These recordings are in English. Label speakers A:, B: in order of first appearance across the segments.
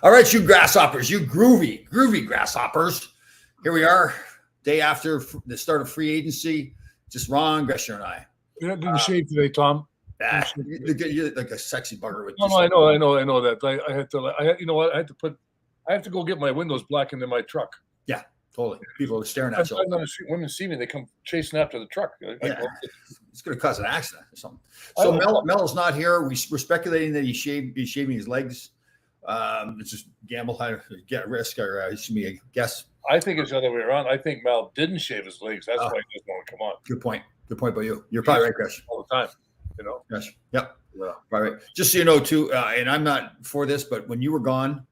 A: All right, you grasshoppers, you groovy grasshoppers. Here we are, day after the start of free agency. Just Ron Gresher and I.
B: You didn't shave today, Tom.
A: You're like a sexy bugger with.
B: No, I know that. I had to. You know what? I have to go get my windows blackened in my truck.
A: Yeah, totally. People are staring at you.
B: Women see me, they come chasing after the truck.
A: Yeah. It's going to cause an accident or something. So Mel's not here. We're speculating that he's shaving his legs. It's just gamble, get risk, or excuse me, a guess.
B: I think it's the other way around. I think Mel didn't shave his legs. That's why he doesn't want to come on.
A: Good point. Good point by you. You're probably right, Chris.
B: All the time, you know.
A: Yes. Yep. Yeah. Right. Just so you know, too, and I'm not for this, but when you were gone,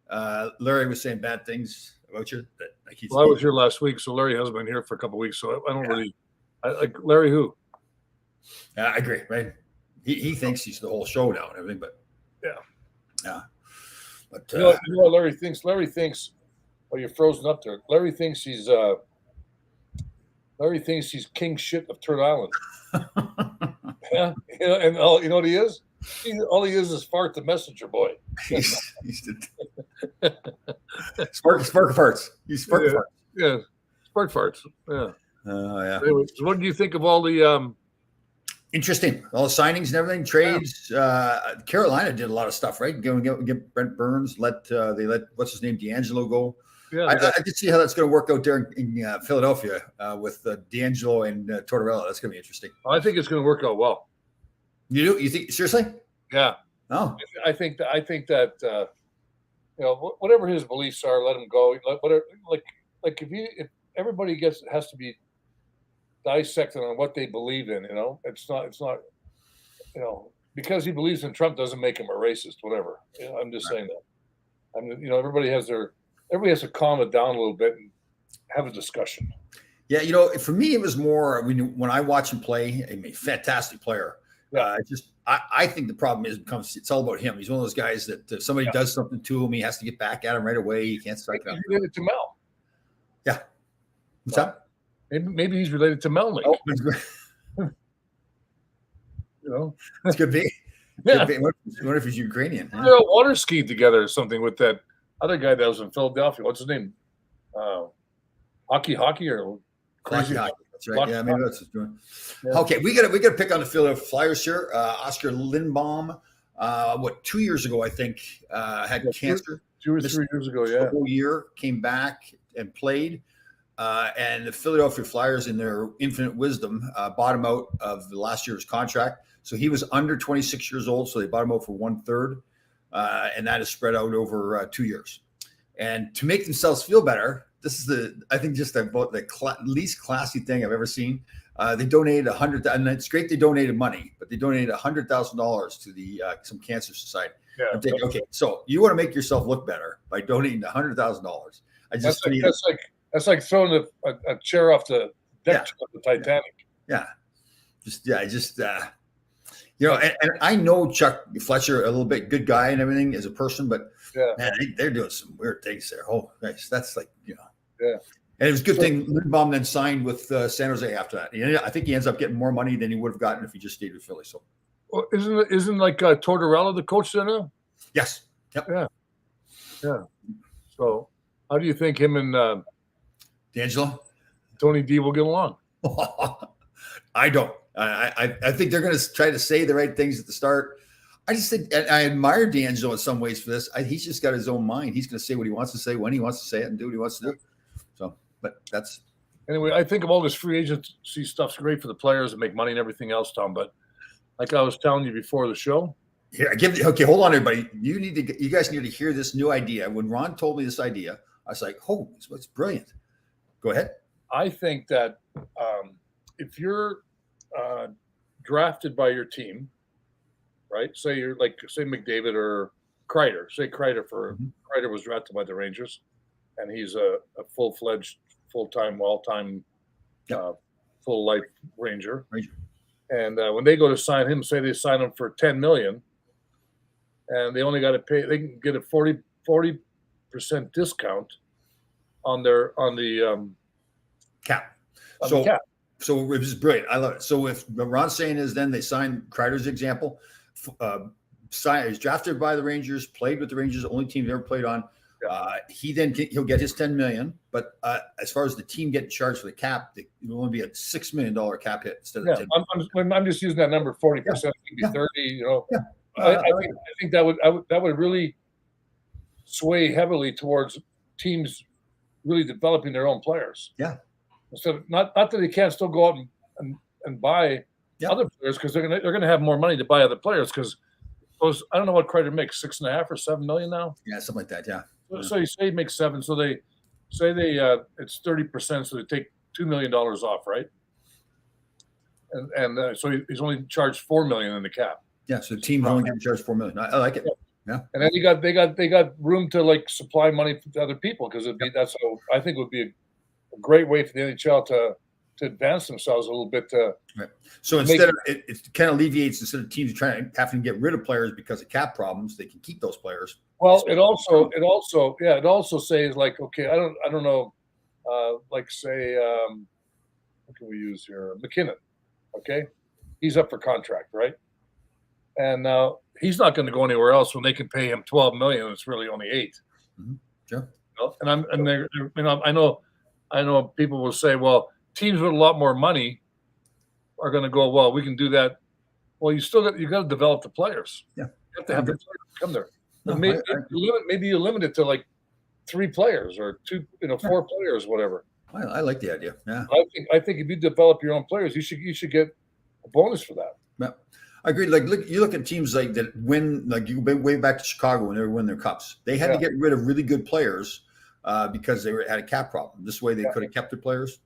A: Larry was saying bad things about you.
B: I was here last week, so Larry hasn't been here for a couple of weeks, so I don't really. Like Larry, who?
A: I agree. Right. He thinks he's the whole show now and everything, but yeah. But
B: you know what Larry thinks? Larry thinks. Oh, you're frozen up there. Larry thinks he's king shit of Turtle Island. Yeah, and all you know what he is? All he is Fart the messenger boy.
A: Spark farts. He's spark farts.
B: Yeah, spark farts. Yeah.
A: Yeah.
B: Anyways, what do you think of all the
A: interesting, all the signings and everything, trades? Carolina did a lot of stuff, right? Get Brent Burns, they let what's his name, D'Angelo go.
B: Yeah,
A: I can see how that's going to work out there in Philadelphia with D'Angelo and Tortorella. That's going to be interesting.
B: I think it's going to work out well.
A: You do? You think seriously?
B: Yeah.
A: Oh,
B: I think that you know, whatever his beliefs are, let him go. Like if everybody has to be dissected on what they believe in. You know, it's not. You know, because he believes in Trump doesn't make him a racist. Whatever. You know, I'm just saying that. You know, everybody has to calm it down a little bit and have a discussion.
A: Yeah, you know, for me, it was more when I watch him play. I mean, fantastic player.
B: Yeah.
A: I think the problem it's all about him. He's one of those guys that if somebody does something to him, he has to get back at him right away. He can't strike out.
B: He's related to Mel.
A: Yeah. What's that?
B: Maybe he's related to Mel.
A: Oh,
B: you know,
A: it could be.
B: Yeah.
A: What if he's Ukrainian?
B: They're all water skied together or something with that other guy that was in Philadelphia. What's his name? Hockey or
A: crazy hockey. That's right. Yeah, maybe that's what's doing. Yeah. Okay, we got to pick on the Philadelphia Flyers here. Oscar Lindblom, 2 years ago, I think, had cancer.
B: 2 or 3 years ago, yeah.
A: The whole year, came back and played. And the Philadelphia Flyers, in their infinite wisdom, bought him out of last year's contract. So he was under 26 years old, so they bought him out for 1/3. And that is spread out over 2 years. And to make themselves feel better, this is I think just about the least classy thing I've ever seen. They donated $100,000, and it's great they donated money, but they donated $100,000 to the some cancer society.
B: Yeah.
A: I'm thinking, okay, so you want to make yourself look better by donating $100,000.
B: That's like throwing a chair off the deck of the Titanic.
A: Yeah. You know, and I know Chuck Fletcher a little bit, good guy and everything as a person, but man, they're doing some weird things there. Oh, nice. That's like, you know.
B: Yeah.
A: And it was a good thing Lindblom then signed with San Jose after that. I think he ends up getting more money than he would have gotten if he just stayed with Philly. So,
B: well, isn't like Tortorella the coach there now?
A: Yes. Yep.
B: Yeah. So, how do you think him and
A: D'Angelo,
B: Tony D will get along?
A: I don't. I think they're going to try to say the right things at the start. I just think I admire D'Angelo in some ways for this. He's just got his own mind. He's going to say what he wants to say when he wants to say it and do what he wants to do. So, but that's
B: anyway. I think of all this free agency stuff's great for the players and make money and everything else, Tom. But like I was telling you before the show,
A: okay, hold on, everybody. You guys need to hear this new idea. When Ron told me this idea, I was like, "Oh, it's brilliant." Go ahead.
B: I think that if you're drafted by your team, right? Say McDavid or Kreider. Say Kreider Kreider was drafted by the Rangers, and he's a full-fledged, full-time, all-time, full-life Ranger. And when they go to sign him, say they sign him for $10 million, and they only got to pay. They can get a 40% discount on the
A: cap.
B: The cap.
A: So it was brilliant. I love it. So if what Ron's saying is then they sign Kreider's example, He's drafted by the Rangers, played with the Rangers, the only team he ever played on. He'll get his $10 million, but as far as the team getting charged for the cap, it will only be a $6 million cap hit instead of 10.
B: I'm just using that number 40%, maybe 30. You know, I think that would really sway heavily towards teams really developing their own players.
A: Yeah.
B: So not that they can't still go out and buy other players, because they're gonna have more money to buy other players, because those, I don't know what Kreider makes, 6.5 or 7 million now.
A: Yeah, something like that. Yeah.
B: So you say he makes 7, so they say it's 30%, so they take $2 million off, right? And so he's only charged $4 million in the cap.
A: Yeah, so the team's only getting charged $4 million. I like it. Yeah.
B: And then they got room to like supply money to other people, because that's how I think it would be a great way for the NHL to advance themselves a little bit.
A: Right. So instead of it kind of alleviates, instead of teams having to get rid of players because of cap problems, they can keep those players.
B: Well, it also says, like, okay, I don't know, like, say, what can we use here? McKinnon, okay, he's up for contract, right? And he's not going to go anywhere else when they can pay him $12 million. It's really only $8 million.
A: Mm-hmm. Sure.
B: You know, I know people will say, well, teams with a lot more money are going to go, well, we can do that. Well, you got to develop the players.
A: Yeah,
B: you have to have the players come there.
A: No,
B: maybe you limit it to like 3 players or 2, 4 players, whatever.
A: I like the idea. Yeah,
B: I think if you develop your own players, you should get a bonus for that.
A: Yeah, I agree. Like, you look at teams like that win, like you go way back to Chicago when they win their cups. They had to get rid of really good players because they had a cap problem. This way, they could have kept their players.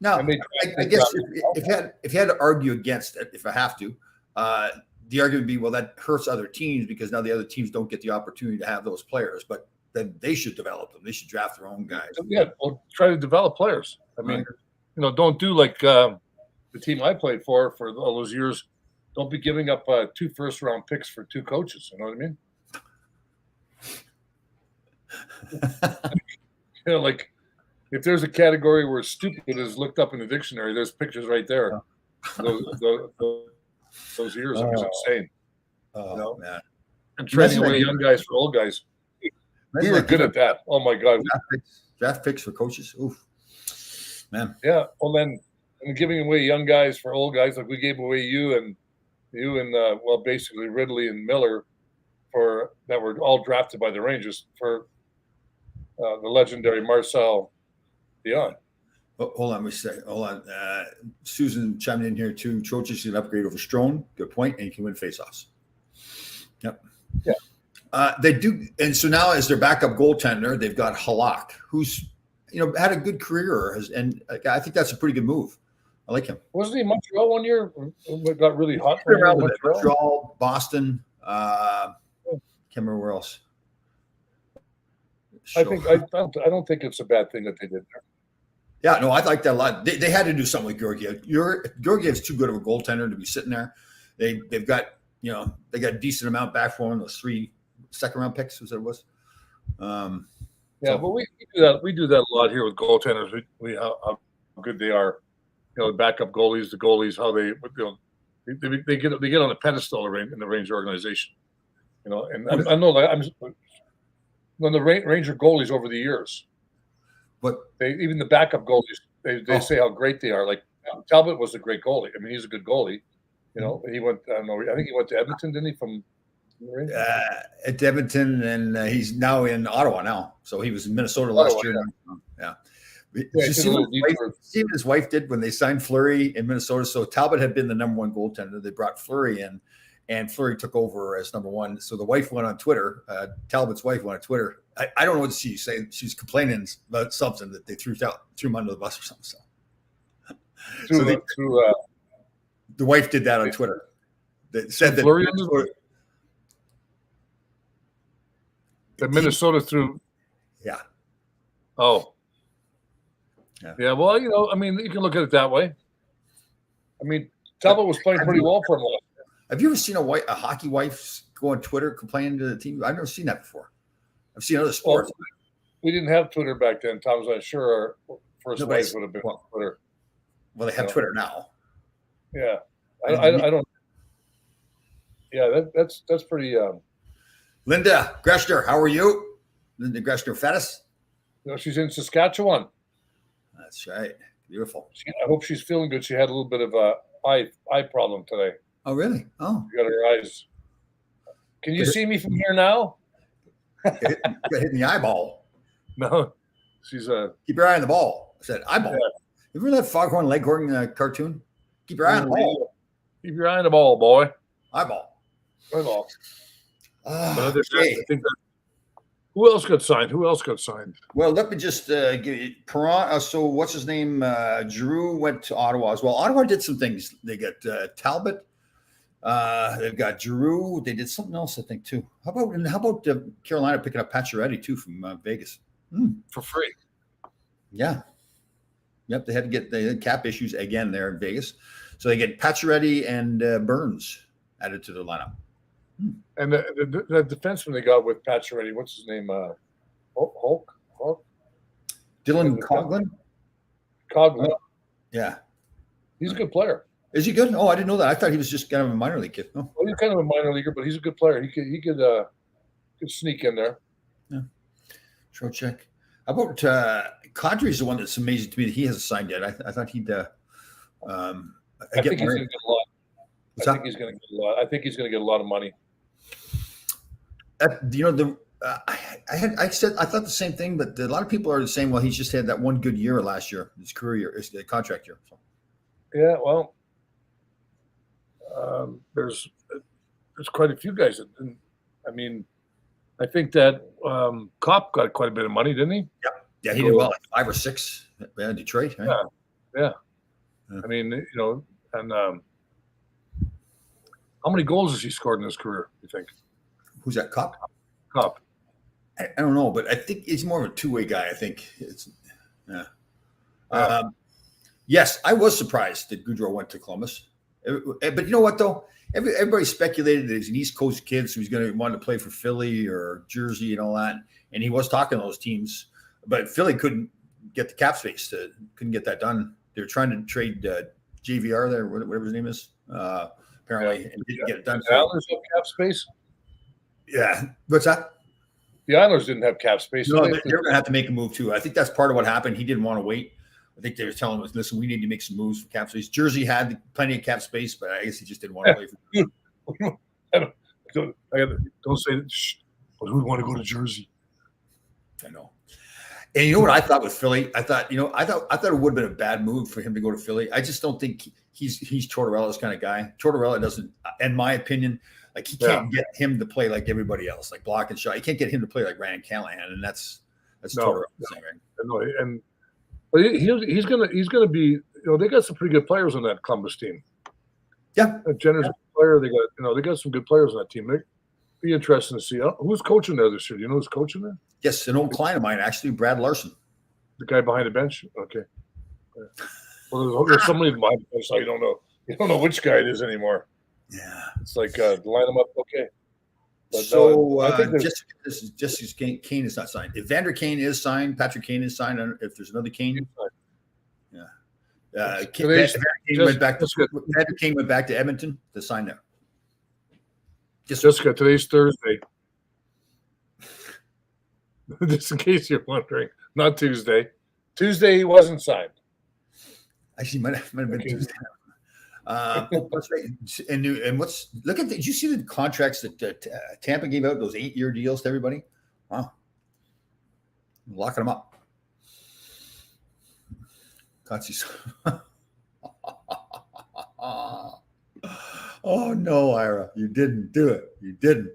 A: Now, I guess if you had to argue against it, if I have to, the argument would be, well, that hurts other teams because now the other teams don't get the opportunity to have those players. But then they should develop them. They should draft their own guys.
B: Yeah, well, try to develop players. I mean, don't do like the team I played for all those years. Don't be giving up 2 first-round picks for 2 coaches. You know what I mean? Like, if there's a category where stupid is looked up in the dictionary, there's pictures right there. Those years, it was insane.
A: Man.
B: And trading away young guys for old guys. We were good at that. Oh my God.
A: Draft picks for coaches. Oof. Man.
B: Yeah. Well, then giving away young guys for old guys, like we gave away you and basically Ridley and Miller that were all drafted by the Rangers for the legendary Marcel Dion.
A: Oh, hold on, hold on. Susan chimed in here too. Trocheck is an upgrade over Strome. Good point, and he can win faceoffs. Yep.
B: Yeah.
A: They do, and so now as their backup goaltender, they've got Halak, who's had a good career, and I think that's a pretty good move. I like him.
B: Wasn't he in Montreal one year? It got really hot.
A: Montreal, Boston. Can't remember where else.
B: I don't think it's a bad thing that they did there.
A: Yeah, no, I like that a lot. They had to do something with Georgiev. Georgiev's too good of a goaltender to be sitting there. They've got they got a decent amount back for him. Those 3 second-round picks, as it was.
B: But we do that. We do that a lot here with goaltenders. We how good they are. The backup goalies, the goalies, how they get on a pedestal in the Ranger organization. And I know when the Ranger goalies over the years.
A: But
B: even the backup goalies, they say how great they are. Like Talbot was a great goalie. I mean, he's a good goalie. He went. I don't know. I think he went to Edmonton, didn't he? From
A: at Edmonton, and he's now in Ottawa now. So he was in Minnesota last year. Yeah. Did you see what his wife did when they signed Fleury in Minnesota? So Talbot had been the number 1 goaltender. They brought Fleury in, and Fleury took over as number 1. So the wife went on Twitter. Talbot's wife went on Twitter. I don't know what she's saying. She's complaining about something that they threw him under the bus or something. The wife did that on Twitter. That said that
B: Minnesota threw.
A: Yeah.
B: Oh. Yeah. Well, I mean, you can look at it that way. I mean, Talbot was playing pretty well for him.
A: Have you ever seen a hockey wife go on Twitter complaining to the team? I've never seen that before. I've seen other sports.
B: Well, we didn't have Twitter back then. Tom's not sure our first wife would have been on Twitter.
A: Well, they have Twitter now.
B: Yeah. I don't. Yeah, that's pretty.
A: Linda Greshner, how are you? Linda Greshner Fettis.
B: She's in Saskatchewan.
A: That's right. Beautiful.
B: I hope she's feeling good. She had a little bit of a eye problem today.
A: Oh, really? Oh,
B: She got her eyes. Can you see me from here now?
A: got hit in the eyeball.
B: No, she's
A: Keep your eye on the ball. I said eyeball.
B: Yeah.
A: You remember that Foghorn Leghorn cartoon? Keep your eye on the ball.
B: Keep your eye on the ball, boy.
A: Eyeball.
B: Eyeball.
A: Okay.
B: I think that, who else got signed?
A: Well, let me just give you Perron. So, what's his name? Giroux went to Ottawa as well. Ottawa did some things. They got Talbot. They've got Giroux. They did something else, I think, too. How about Carolina picking up Pacioretty too from Vegas
B: For free?
A: Yeah. Yep. They had cap issues again there in Vegas, so they get Pacioretty and Burns added to their lineup.
B: And the defenseman they got with Pacioretty, what's his name? Hulk?
A: Dylan Coghlan.
B: Coghlan.
A: Yeah.
B: He's a good player.
A: Is he good? Oh, I didn't know that. I thought he was just kind of a minor league kid. Oh.
B: Well, he's kind of a minor leaguer, but he's a good player. He could sneak in there.
A: Yeah. Trocheck. How about Kadri's the one that's amazing to me that he hasn't signed yet. I thought he'd.
B: I think he's going to get a lot. I think he's going to get a lot. I think he's going to get a lot of money.
A: I thought the same thing, but a lot of people are saying, well, he's just had that one good year last year, his career year, his contract year. So.
B: Yeah, well, there's quite a few guys that didn't. I mean, I think that Kopp got quite a bit of money, didn't he?
A: Yeah, he did well, like 5 or 6. Yeah, Detroit. Right?
B: Yeah. I mean, and how many goals has he scored in his career, you think?
A: Who's that, Kopp?
B: Kopp.
A: I don't know, but I think he's more of a two-way guy. I think it's yes, I was surprised that Gaudreau went to Columbus. But you know what, though? Everybody speculated that he's an East Coast kid, so he's going to want to play for Philly or Jersey and all that. And he was talking to those teams, but Philly couldn't get the cap space. Couldn't get that done. They were trying to trade JVR there, whatever his name is, apparently, and didn't get it done.
B: The Islanders have cap space?
A: Yeah. What's that?
B: The Islanders didn't have cap space.
A: No, they're going to have to make a move, too. I think that's part of what happened. He didn't want to wait. I think they were telling us, listen, we need to make some moves for cap space. Jersey had plenty of cap space, but I guess he just didn't want to play for
B: Don't say that. But who'd want to go to Jersey?
A: I know. And you know what I thought with Philly? I thought it would have been a bad move for him to go to Philly. I just don't think he's Tortorella's kind of guy. Tortorella doesn't, in my opinion, like he can't get him to play like everybody else, like block and shot. He can't get him to play like Ryan Callahan, and that's Tortorella's thing, right?
B: No, but he's gonna be. They got some pretty good players on that Columbus team.
A: Yeah,
B: Jenner's a player. They got some good players on that team. It'd be interesting to see who's coaching there this year. Do you know who's coaching there?
A: Yes, an old client of mine, actually, Brad Larson.
B: The guy behind the bench. Okay. Well, there's somebody behind the bench. So you don't know. You don't know which guy it is anymore.
A: Yeah,
B: it's like line them up. Okay.
A: But so I think Jessica Kane is not signed. If Vander Kane is signed, Patrick Kane is signed. If there's another Kane, Vander Kane went back to Edmonton to sign there.
B: Jessica, today's Thursday. Just in case you're wondering, not Tuesday. Tuesday he wasn't signed.
A: Actually, might have been Tuesday. That's right. And look at did you see the contracts that Tampa gave out, those 8-year deals to everybody? Wow. Locking them up. Oh no, Ira. You didn't do it. You didn't.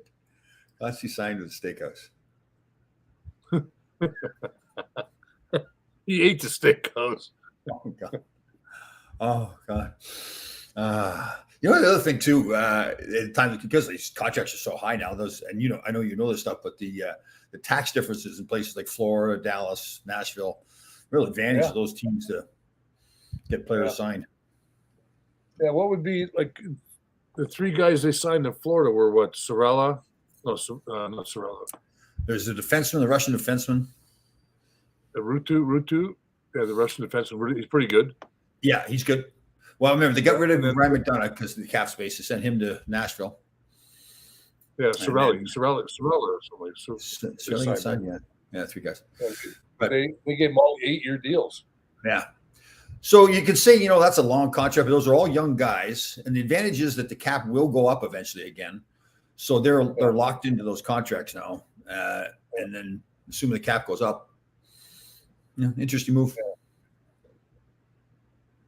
A: Katsi signed with the steakhouse.
B: He ate the steakhouse.
A: Oh God. Oh God. The other thing too, at times because these contracts are so high now, I know you know this stuff, but the tax differences in places like Florida, Dallas, Nashville, real advantage of those teams to get players signed.
B: Yeah, what would be like the 3 guys they signed in Florida were what? Sorella? No, not Sorella.
A: There's the defenseman, the Russian defenseman.
B: The Rutu. Yeah, the Russian defenseman. He's pretty good.
A: Yeah, he's good. Well, remember, they got rid of Ryan McDonough because of the cap space. They sent him to Nashville.
B: Yeah, Sorelli
A: then
B: or somebody.
A: Sterling and Son, yeah, 3 guys.
B: But they gave them all 8-year deals.
A: Yeah. So you could say, that's a long contract, but those are all young guys. And the advantage is that the cap will go up eventually again. So they're locked into those contracts now. And then assuming the cap goes up, interesting move.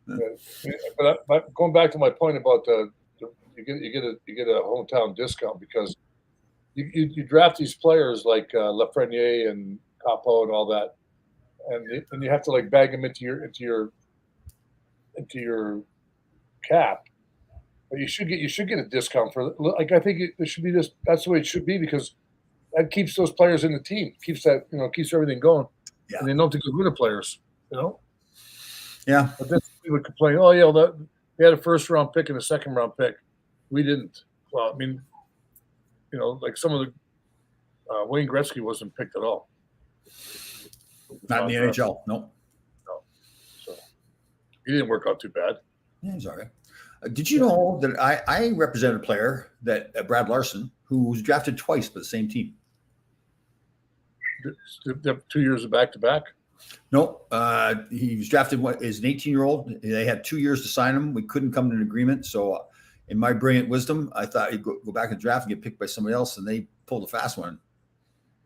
B: But going back to my point about you get a hometown discount because you draft these players like Lafreniere and Capo and all that, and you have to like bag them into your cap. But you should get a discount for like I think it should be this. That's the way it should be because that keeps those players in the team, keeps everything going, and they don't have to get rid of players.
A: Yeah.
B: But then we would complain, oh yeah, they had a first round pick and a second round pick. We didn't. Well, I mean, like some of the Wayne Gretzky wasn't picked at all.
A: Not in the NHL, no.
B: So he didn't work out too bad.
A: Yeah, he's all right. Did you know that I represented a player that Brad Larson, who was drafted twice by the same team?
B: 2 years of back-to-back?
A: No, he was drafted as an 18-year-old. They had 2 years to sign him. We couldn't come to an agreement. So in my brilliant wisdom, I thought he'd go back and draft and get picked by somebody else, and they pulled a fast one.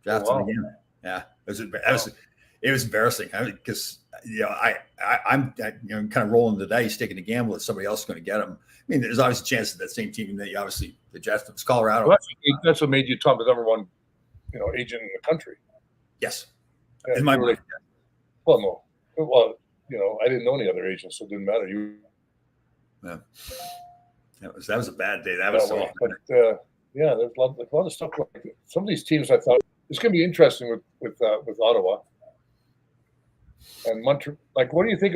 A: Drafted him again. Yeah, it was embarrassing because I'm kind of rolling the dice, taking a gamble that somebody else is going to get him. I mean, there's obviously a chance that same team that the drafted was Colorado.
B: Well, that's what made you Tom the number one, agent in the country.
A: Yes,
B: in my mind. Well, no. Well, I didn't know any other agents, so it didn't matter.
A: Yeah. That was a bad day. That was
B: but there's a lot of stuff. Like some of these teams, I thought it's going to be interesting with Ottawa and Montreal. Like, what do you think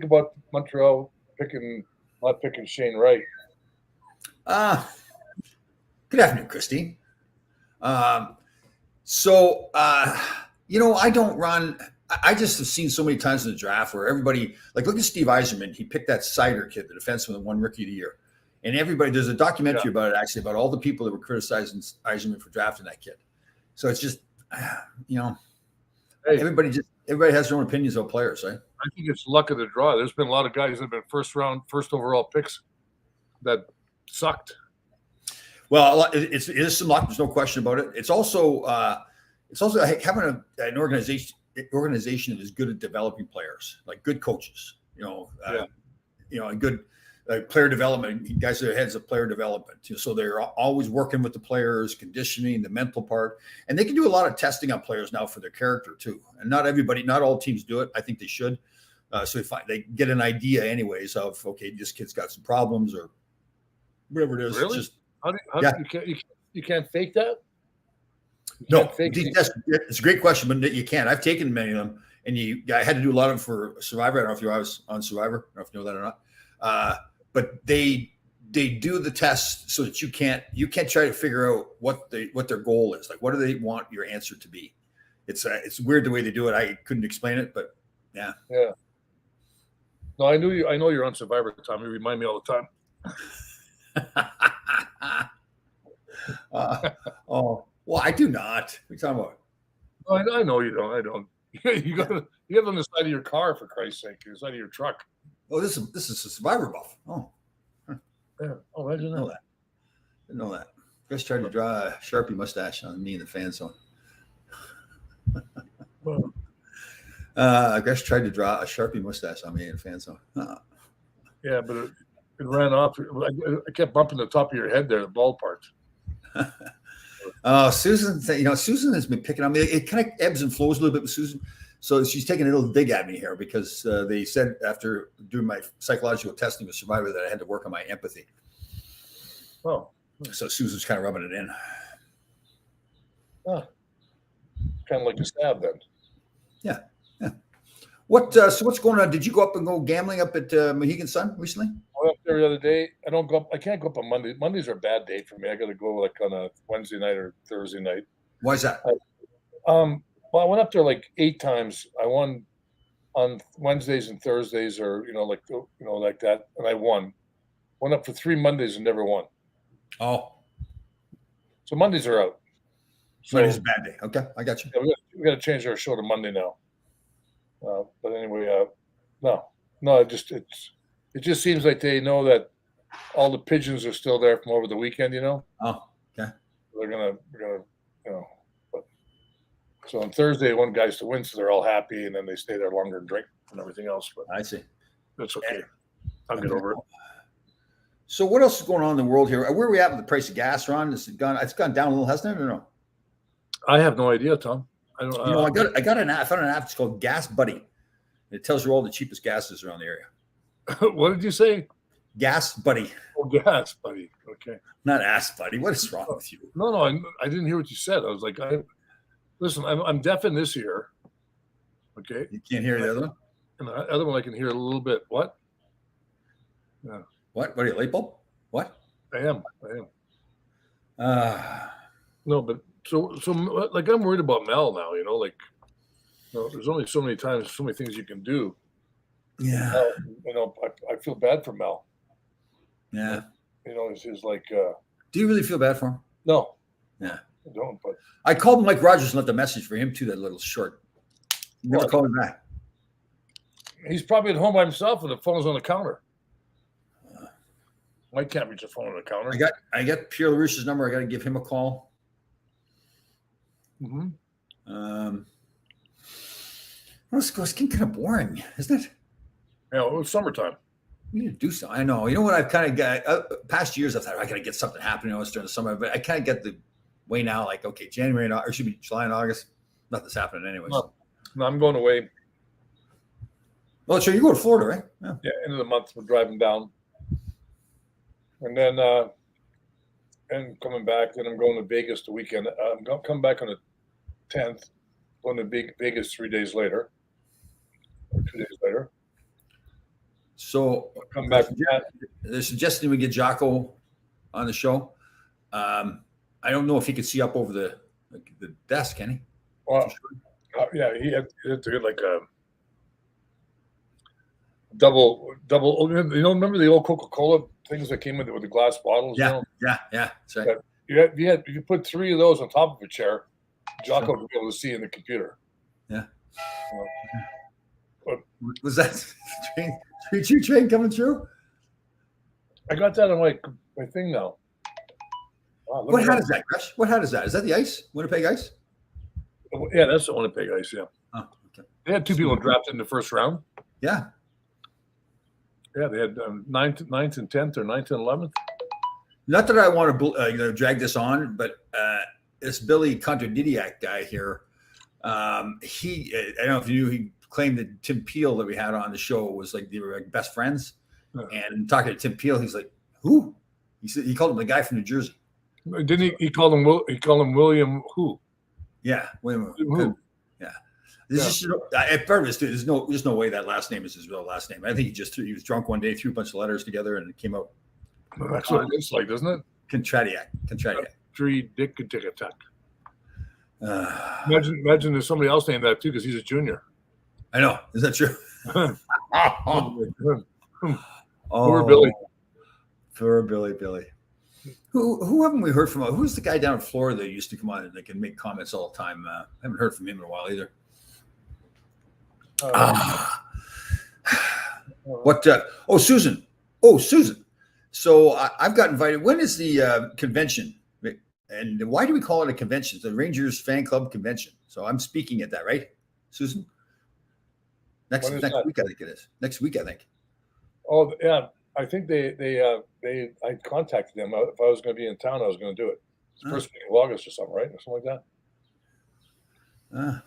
B: about Montreal not picking Shane Wright?
A: Good afternoon, Christy. So I don't run. I just have seen so many times in the draft where everybody, like, look at Steve Yzerman. He picked that Cider kid, the defenseman that won Rookie of the Year. And everybody, there's a documentary about it, actually, about all the people that were criticizing Yzerman for drafting that kid. So it's just, everybody has their own opinions about players, right?
B: I think it's luck of the draw. There's been a lot of guys that have been first overall picks that sucked.
A: Well, it is some luck. There's no question about it. It's also having an organization that is good at developing players, like good coaches, and good player development, guys that are heads of player development. So they're always working with the players, conditioning, the mental part, and they can do a lot of testing on players now for their character too. And not all teams do it. I think they should. So they get an idea anyways of, okay, this kid's got some problems or whatever it is.
B: Really? You can't fake that?
A: It's a great question, but you can't. I've taken many of them, and I had to do a lot of them for Survivor. I don't know if you was on Survivor. I don't know if you know that or not. But they do the test so that you can't try to figure out what their goal is. Like, what do they want your answer to be? It's weird the way they do it. I couldn't explain it, but yeah.
B: Yeah. No, I know you're on Survivor, Tom. You remind me all the time.
A: Well, I do not. What are you talking about?
B: No, I know you don't. I don't. You got it on the side of your car, for Christ's sake, the side of your truck.
A: Oh, this is a Survivor buff. Oh,
B: yeah. Oh, I didn't know that.
A: Didn't know that. Chris tried to draw a Sharpie mustache on me in the fan zone. Chris tried to draw a Sharpie mustache on me in the fan zone.
B: Yeah, but it ran off. I kept bumping the top of your head there, the bald part.
A: Susan, Susan has been picking on me. It kind of ebbs and flows a little bit with Susan. So she's taking a little dig at me here because they said after doing my psychological testing with Survivor that I had to work on my empathy.
B: Oh.
A: So Susan's kind of rubbing it in.
B: Kind of like a stab then.
A: Yeah. So what's going on? Did you go up and go gambling up at Mohegan Sun recently?
B: I went up there the other day. I don't go up. I can't go up on Monday. Mondays are a bad day for me. I got to go like on a Wednesday night or Thursday night.
A: Why is that?
B: Well, I went up there like 8 times. I won on Wednesdays and Thursdays, or like that, and I won. Went up for 3 Mondays and never won.
A: Oh.
B: So Mondays are out. So
A: Monday's a bad day. Okay, I got you.
B: yeah, we got to change our show to Monday now. But anyway, no, it just seems like they know that all the pigeons are still there from over the weekend.
A: Oh, okay.
B: They're gonna, But, so on Thursday, one guy's to win, so they're all happy, and then they stay there longer and drink and everything else. But
A: I see.
B: that's okay. I'll get over it.
A: So what else is going on in the world here? Where are we at with the price of gas, Ron? It's gone down a little, hasn't it, or no?
B: I have no idea, Tom. I don't.
A: I got an app. I found an app. It's called Gas Buddy. It tells you all the cheapest gases around the area.
B: What did you say?
A: Gas Buddy.
B: Oh, gas, buddy. Okay.
A: Not Ass Buddy. What is wrong with you?
B: No, I didn't hear what you said. I was like, listen, I'm deaf in this ear. Okay.
A: You can't hear the other one?
B: And the other one I can hear a little bit. What? Yeah.
A: What are you, light bulb? What?
B: I am. No, but so like I'm worried about Mel now. There's only so many times, so many things you can do.
A: Yeah.
B: I feel bad for Mel.
A: Yeah.
B: He's like.
A: Do you really feel bad for him?
B: No.
A: Yeah.
B: I don't. But
A: I called Mike Rogers and left a message for him too. That little short. Never called him back.
B: He's probably at home by himself, and the phone's on the counter. Mike can't reach the phone on the counter.
A: I got Pierre LaRouche's number. I got to give him a call.
B: Mm-hmm.
A: It's getting kind of boring, isn't it?
B: Yeah, it was summertime.
A: We need to do something. I know. You know what? I've kind of got past years. I thought I got to get something happening. It's during the summer, but I kind of get the way now. Like, okay, January or should be July and August. Nothing's happening anyways.
B: No, I'm going away.
A: Well, sure. You go to Florida, right?
B: Yeah, end of the month we're driving down, and then and coming back. Then I'm going to Vegas the weekend. I'm going to come back on the 10th. Going to Vegas 3 days later, or 2 days later.
A: So
B: I'll come back.
A: They're suggesting we get Jocko on the show. I don't know if he could see up over the desk, can he?
B: Well, yeah, he had to get like a double. Remember the old Coca-Cola things that came with the glass bottles?
A: Yeah, yeah. That's right.
B: If you put 3 of those on top of a chair, Jocko would be able to see in the computer.
A: Yeah.
B: But
A: was that train coming through?
B: I got that on my thing now. Wow,
A: what hat is that, Gresh? What hat is that? Is that the Ice? Winnipeg Ice?
B: Yeah, that's the Winnipeg Ice, yeah.
A: Oh, okay.
B: They had 2 people drafted in the first round.
A: Yeah.
B: Yeah, they had 9th and 10th or 9th and 11th.
A: Not that I want to drag this on, but this Billy Contradidiac guy here, I don't know if you knew, he claimed that Tim Peel that we had on the show was like they were like best friends. Yeah. And talking to Tim Peel, he's like, "Who?" He said he called him the guy from New Jersey.
B: Didn't he call him? He called him William who?
A: Yeah, William
B: who?
A: Yeah. This is at first, there's no way that last name is his real last name. I think he was drunk one day, threw a bunch of letters together, and it came out.
B: Well, that's what it looks like, doesn't it?
A: Contradiac.
B: Tree Dick Tick Attack. Imagine there's somebody else named that too, because he's a junior.
A: I know. Is that true?
B: Poor Billy.
A: Poor Billy. Who haven't we heard from? Who's the guy down in Florida that used to come on and they can make comments all the time? I haven't heard from him in a while either. Susan. Susan. So I've got invited. When is the convention? And why do we call it a convention? It's the Rangers Fan Club Convention. So I'm speaking at that, right, Susan? Next week, I think it is. Next week, I think.
B: Oh yeah, I think I contacted them. If I was going to be in town, I was going to do it. It's the first week of August or something, right? Or something like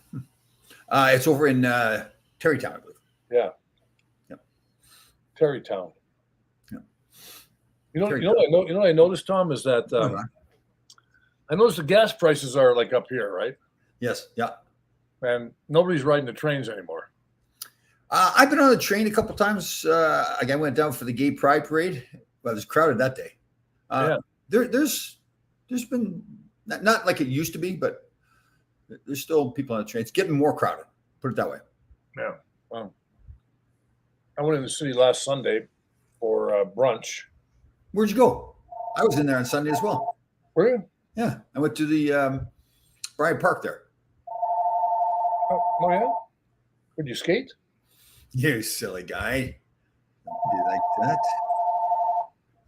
A: that. It's over in Terrytown, I believe.
B: Yeah.
A: Yep.
B: Terrytown.
A: Yeah.
B: You know what I noticed, Tom, is that I noticed the gas prices are like up here, right?
A: Yes. Yeah.
B: And nobody's riding the trains anymore.
A: I've been on the train a couple times. I went down for the Gay Pride Parade. Well, it was crowded that day. There's been not like it used to be, but there's still people on the train. It's getting more crowded. Put it that way.
B: Yeah. Wow. I went in the city last Sunday for brunch.
A: Where'd you go? I was in there on Sunday as well.
B: Were you?
A: Yeah, I went to the Bryant Park there.
B: Oh yeah. Would you skate?
A: You silly guy. You like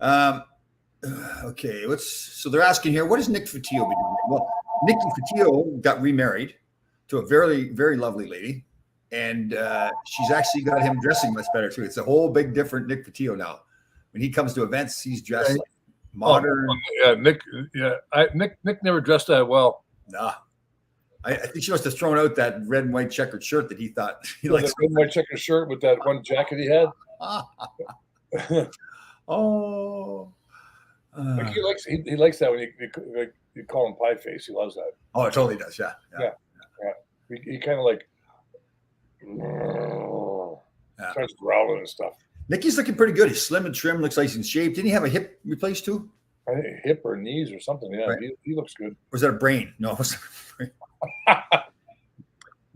A: that? Okay, so they're asking here, what does Nick Fatillo be doing? Well, Nicky Fatillo got remarried to a very, very lovely lady, and she's actually got him dressing much better too. It's a whole big different Nick Fatillo now. When he comes to events, he's dressed like modern.
B: Yeah, Nick. Yeah, Nick never dressed that well.
A: Nah, I think she must have thrown out that red and white checkered shirt that he thought he
B: That
A: likes.
B: red and white checkered shirt with that one jacket he had.
A: Oh.
B: Like he likes that when you call him pie face. He loves that.
A: Oh, it totally does. Yeah.
B: He kind of like starts growling and stuff.
A: Nicky's looking pretty good. He's slim and trim. Looks like he's in shape. Didn't he have a hip replaced too?
B: I think hip or knees or something. Yeah, right. He looks good.
A: Or was that a brain? No, it was a brain.
B: I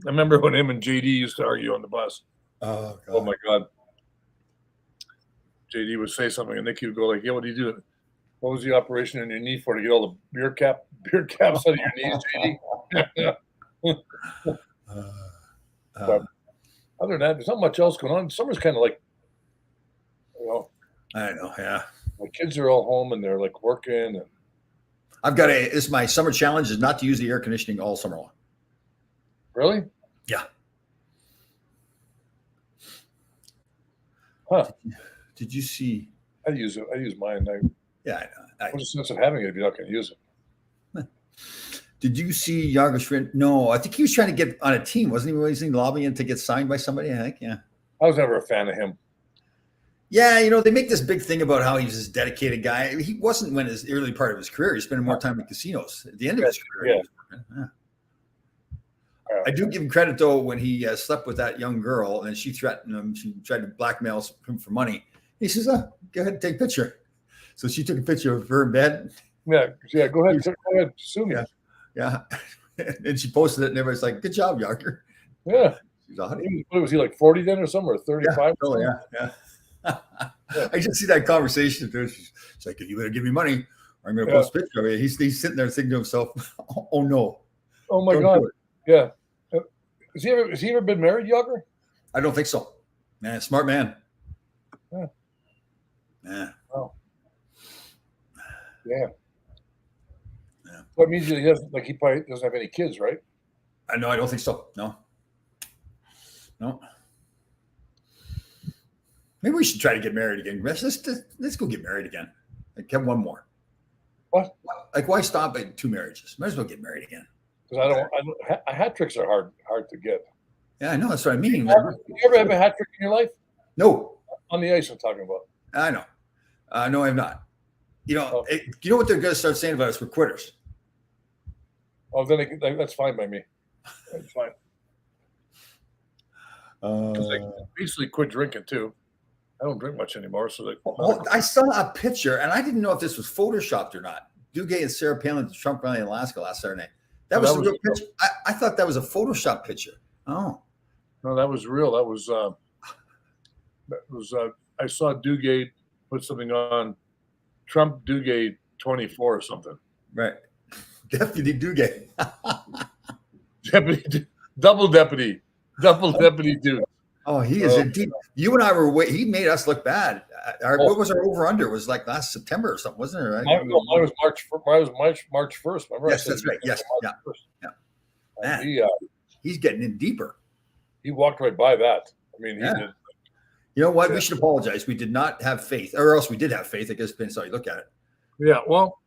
B: remember when him and JD used to argue on the bus.
A: Oh, God.
B: Oh my God. JD would say something, and Nicky would go like, "Yeah, what are you doing? What was the operation in your knee for? To get all the beer caps out of your knees, JD?" But other than that, there's not much else going on. Summer's kind of like,
A: I know, yeah.
B: My kids are all home and they're like working. And
A: I've got my summer challenge is not to use the air conditioning all summer long.
B: Really?
A: Yeah.
B: Huh?
A: Did you see?
B: I use mine.
A: Yeah, I know.
B: What's the sense of having it if you're not going to use it?
A: Did you see Jager's? No, I think he was trying to get on a team, wasn't he? Was he lobbying to get signed by somebody? I think, yeah.
B: I was never a fan of him.
A: Yeah, they make this big thing about how he's this dedicated guy. He wasn't when his early part of his career. He spent more time in casinos. At the end of his career, I do give him credit though when he slept with that young girl and she threatened him. She tried to blackmail him for money. He says, "Go ahead and take a picture." So she took a picture of her in bed.
B: Yeah. Go ahead, sue me.
A: Yeah. And she posted it, and everybody's like, "Good job, Yager."
B: Yeah.
A: What
B: was he, like 40 then or something, or 35?
A: Yeah. I just see that conversation. She's like, "You better give me money, or I'm going to post a picture of it." He's sitting there thinking to himself, "Oh no,
B: oh my God, yeah." Has he ever been married, Yager?
A: I don't think so. Man, smart man.
B: Yeah.
A: Yeah.
B: Oh. Yeah. That means he probably doesn't have any kids, right?
A: I don't think so. No. Maybe we should try to get married again. Let's go get married again. Like, have one more.
B: What?
A: Like, why stop at 2 marriages? Might as well get married again.
B: Because hat tricks are hard to get.
A: Yeah, I know. That's what I mean.
B: You ever have a hat trick in your life?
A: No.
B: On the ice, I'm talking about.
A: I know. No, I'm not. You know what they're going to start saying about us? We're quitters.
B: Oh, then that's fine by me. That's fine. Because I basically quit drinking too. I don't drink much anymore. So
A: I saw a picture, and I didn't know if this was photoshopped or not. Duguay and Sarah Palin at the Trump rally in Alaska last Saturday night. That was a real picture. I thought that was a Photoshop picture. Oh.
B: No, that was real. That was I saw Duguay put something on Trump Duguay 24 or something.
A: Right. Deputy Duguay.
B: Double deputy dude.
A: Oh, he is indeed. You and I were he made us look bad. What was our over under? It was like last September or something, wasn't it? Right?
B: Mine was March 1st. Remember?
A: Yes, that's right. Yes, yeah. Man, he's getting in deeper.
B: He walked right by that. I mean, he did.
A: You know what? We should apologize. We did not have faith, or else we did have faith. I guess depends how you look at it.
B: Yeah, well,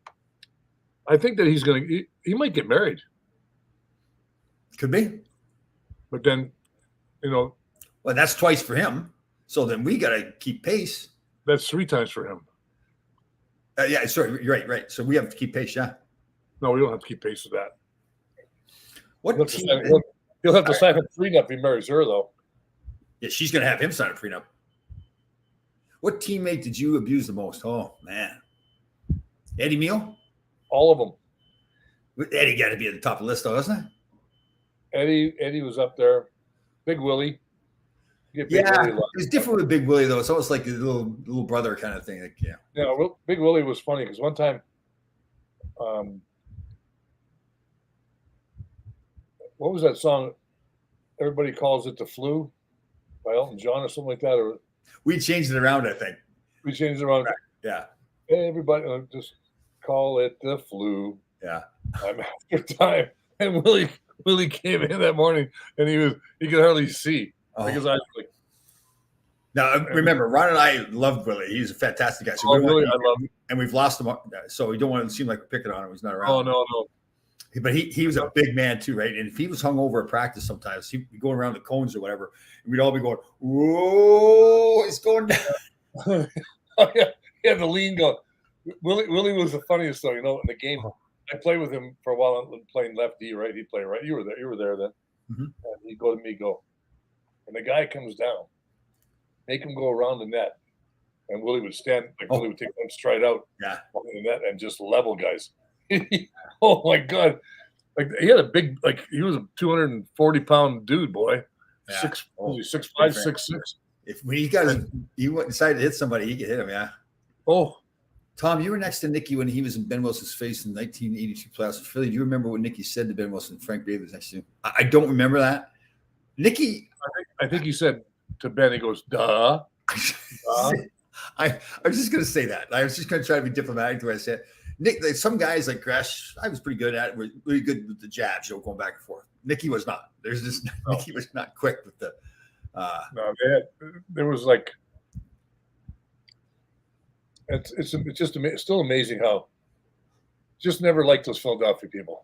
B: I think that he might get married.
A: Could be.
B: But then,
A: well, that's twice for him. So then we got to keep pace.
B: That's 3 times for him.
A: Yeah, sorry, you're right. So we have to keep pace, yeah.
B: No, we don't have to keep pace with that.
A: What
B: he'll have to sign a prenup if he marries her, though.
A: Yeah, she's going to have him sign a prenup. What teammate did you abuse the most? Oh, man. Eddie Meal?
B: All of them.
A: Eddie got to be at the top of the list, though, doesn't
B: it? Eddie was up there. Big Willie.
A: Yeah, it was different with Big Willie, though. It's almost like a little brother kind of thing. Like,
B: yeah, Big Willie was funny because one time what was that song? Everybody calls it the flu by Elton John or something like that. Or
A: We changed it around, I think.
B: we changed it around.
A: Right. Yeah.
B: Everybody just call it the flu.
A: Yeah.
B: I'm after time. And Willie came in that morning and he could hardly see. Because I was like,
A: now remember, Ron and I loved Willie. He's a fantastic guy. So
B: Willie, I love him.
A: And we've lost him. So we don't want to seem like we're picking on him. He's not around.
B: Oh no.
A: But he was a big man too, right? And if he was hungover at practice, sometimes he'd be going around the cones or whatever, and we'd all be going, "Whoa, it's going down."
B: Oh yeah, he had the lean going. Willie was the funniest though, in the game. I played with him for a while playing left D, right? He'd play right. You were there then.
A: Mm-hmm.
B: And he'd go to me, and the guy comes down, make him go around the net, and Willie would stand, Willie would take one stride out, on the net, and just level guys. Oh my God! Like he had a big, he was a 240-pound dude, boy.
A: Yeah.
B: 6'5", 6'6".
A: If when he decided to hit somebody, he could hit him. Yeah.
B: Oh.
A: Tom, you were next to Nicky when he was in Ben Wilson's face in 1982 playoffs in Philly. Do you remember what Nicky said to Ben Wilson? Frank Davis was next to him. I don't remember that. Nicky,
B: I think he said to Ben, he goes, "Duh."
A: I was just going to say that. I was just going to try to be diplomatic the way I said it. Nick, some guys like Gresh, I was pretty good at it. Were really good with the jabs, going back and forth. Nicky was not. Nicky was not quick with the.
B: No, there was it's just still amazing how just never liked those Philadelphia people.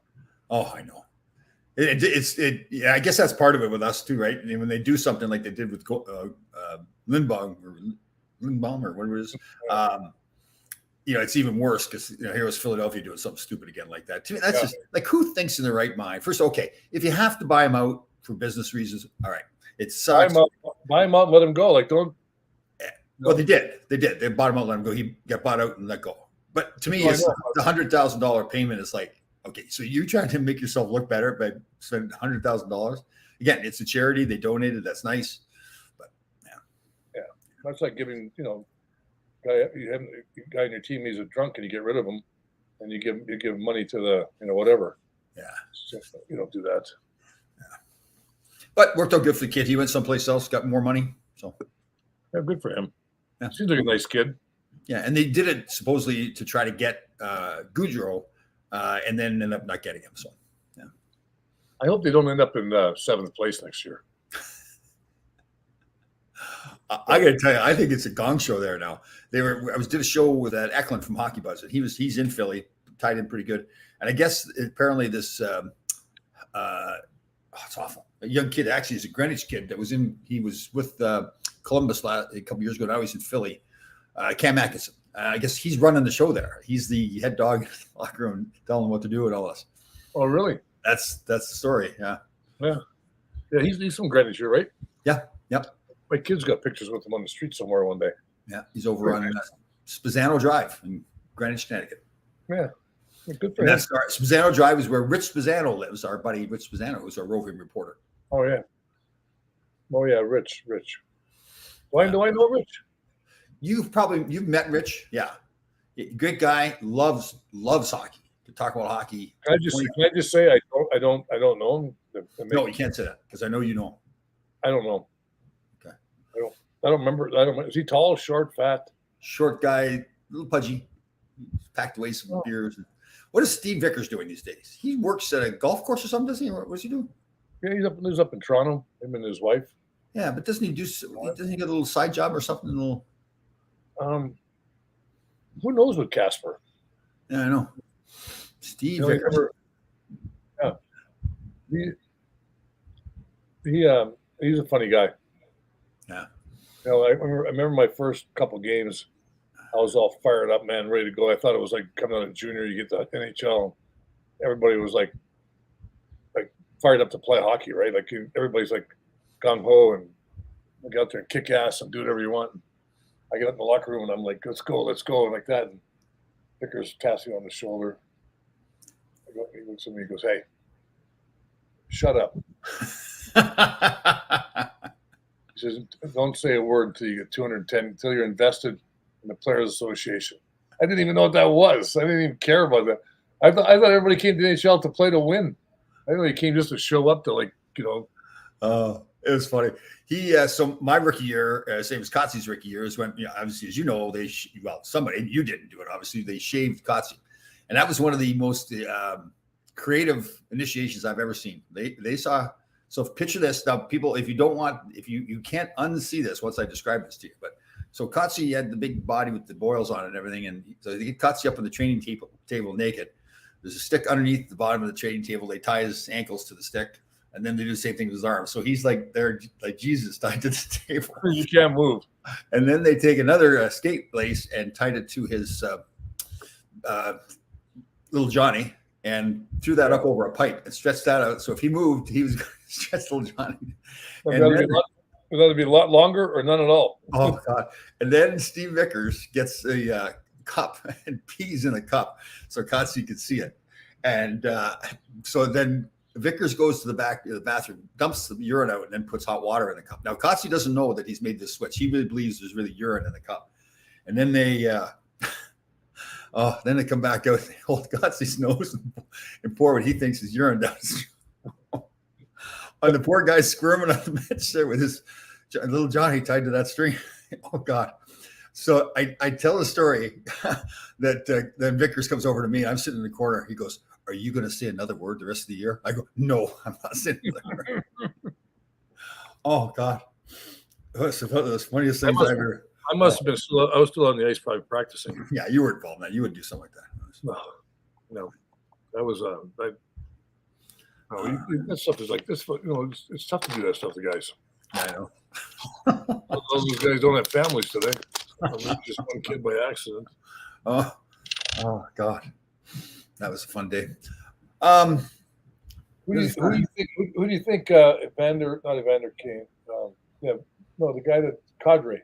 A: Oh, I know. Yeah, I guess that's part of it with us too, right? And when they do something like they did with Lindbaum or whatever it is, it's even worse because here was Philadelphia doing something stupid again like that. To me, that's just like, who thinks in their right mind? First, okay, if you have to buy him out for business reasons, all right, it sucks.
B: Buy him out, and let him go.
A: Don't. Well, they did. They bought him out, let him go. He got bought out and let go. But to me, it's the $100,000 payment is like, okay, so you're trying to make yourself look better by spending $100,000. Again, it's a charity. They donated. That's nice. But
B: yeah, that's like giving you have a guy on your team. He's a drunk, and you get rid of him, and you give money to the whatever.
A: Yeah,
B: so, you don't do that.
A: Yeah, but worked out good for the kid. He went someplace else, got more money. So
B: yeah, good for him.
A: Yeah.
B: Seems like a nice kid.
A: Yeah, and they did it supposedly to try to get Goudreau, and then ended up not getting him. So, yeah.
B: I hope they don't end up in 7th place next year.
A: I got to tell you, I think it's a gong show there now. I did a show with Eklund from Hockey Buzz, and he's in Philly, tied in pretty good. And I guess apparently this it's awful. A young kid, actually, is a Greenwich kid he was with Columbus a couple years ago. Now he's in Philly. Cam Atkinson. I guess he's running the show there. He's the head dog in the locker room, telling them what to do and all this.
B: Oh, really?
A: That's the story. Yeah.
B: Yeah. Yeah. He's from Greenwich, right?
A: Yeah. Yep.
B: My kid's got pictures with him on the street somewhere one day.
A: Yeah. He's over on Spezzano Drive in Greenwich, Connecticut.
B: Yeah. Good for him.
A: Spezzano Drive is where Rich Spezzano lives. Our buddy Rich Spezzano, who's our roving reporter.
B: Oh yeah. Oh yeah, Rich. Why do I know Rich?
A: You've met Rich. Yeah. Great guy. Loves hockey. To talk about hockey.
B: Can I just say I don't know him?
A: No, you can't say that because I know you know him.
B: I don't know.
A: Okay.
B: I don't remember. Is he tall, short, fat?
A: Short guy, a little pudgy. He's packed away some beers. What is Steve Vickers doing these days? He works at a golf course or something, doesn't he? What's he doing?
B: Yeah, he lives up in Toronto. Him and his wife.
A: Yeah, but doesn't he get a little side job or something?
B: Who knows with Casper?
A: Yeah, I know. Steve Vickers.
B: He's a funny guy.
A: Yeah.
B: I remember my first couple games. I was all fired up, man, ready to go. I thought it was like coming out of junior, you get the NHL. Everybody was like fired up to play hockey, right? Like everybody's like gung ho and get out there and kick ass and do whatever you want. I get up in the locker room and I'm like, let's go, and like that. And Vickers taps me on the shoulder. He looks at me and goes, "Hey, shut up." He says, "Don't say a word until you get 210, until you're invested in the Players Association." I didn't even know what that was. I didn't even care about that. I thought everybody came to the NHL to play to win. I know he came just to show up to
A: It was funny. He so my rookie year, same as Kotze's rookie year, is when obviously, as you know, somebody, and you didn't do it. Obviously, they shaved Kotze, and that was one of the most creative initiations I've ever seen. They saw. So picture this now, people. If you can't unsee this once I describe this to you, but so Kotze had the big body with the boils on it and everything, and so they get Kotze up on the training table naked. There's a stick underneath the bottom of the training table. They tie his ankles to the stick, and then they do the same thing with his arms. So he's like they're like Jesus tied to the table.
B: You can't move.
A: And then they take another skate lace and tied it to his little Johnny and threw that up over a pipe and stretched that out. So if he moved, he was going to stretch little Johnny.
B: Would that be a lot longer or none at all?
A: Oh, God. And then Steve Vickers gets a cup and pees in a cup so Kotze could see it. And so then Vickers goes to the back of the bathroom, dumps the urine out, and then puts hot water in the cup. Now, Kotze doesn't know that he's made this switch. He really believes there's really urine in the cup. And then they come back out, they hold Kotze's nose and pour what he thinks is urine down his and the poor guy's squirming on the bench there with his little Johnny tied to that string. Oh, God. So I tell the story that then Vickers comes over to me. I'm sitting in the corner. He goes, "Are you going to say another word the rest of the year?" I go, "No, I'm not saying another word." Oh, God. That's one of the funniest things I've ever.
B: I must have been I was still on the ice probably practicing.
A: Yeah, you were involved in that. You would do something like that.
B: No. That was that stuff is like this. It's tough to do that stuff to guys.
A: I know.
B: Those guys don't have families today. Just one kid by accident.
A: Oh, God, that was a fun day.
B: Who do you think? Evander Kane. The guy that Cadre.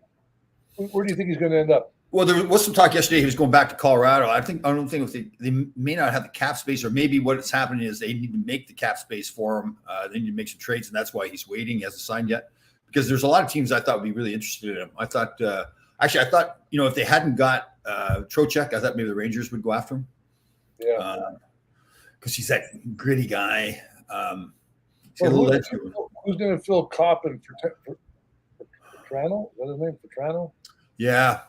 B: Where do you think he's going to end up?
A: Well, there was some talk yesterday. He was going back to Colorado. I don't think if they may not have the cap space, or maybe what's happening is they need to make the cap space for him. They need to make some trades, and that's why he's waiting. He hasn't signed yet, because there's a lot of teams I thought would be really interested in him. I thought if they hadn't got Trocheck, I thought maybe the Rangers would go after him.
B: Yeah,
A: because he's that gritty guy.
B: Who's going to fill Coppin for Petrano? Is that his name, Petrano?
A: Yeah.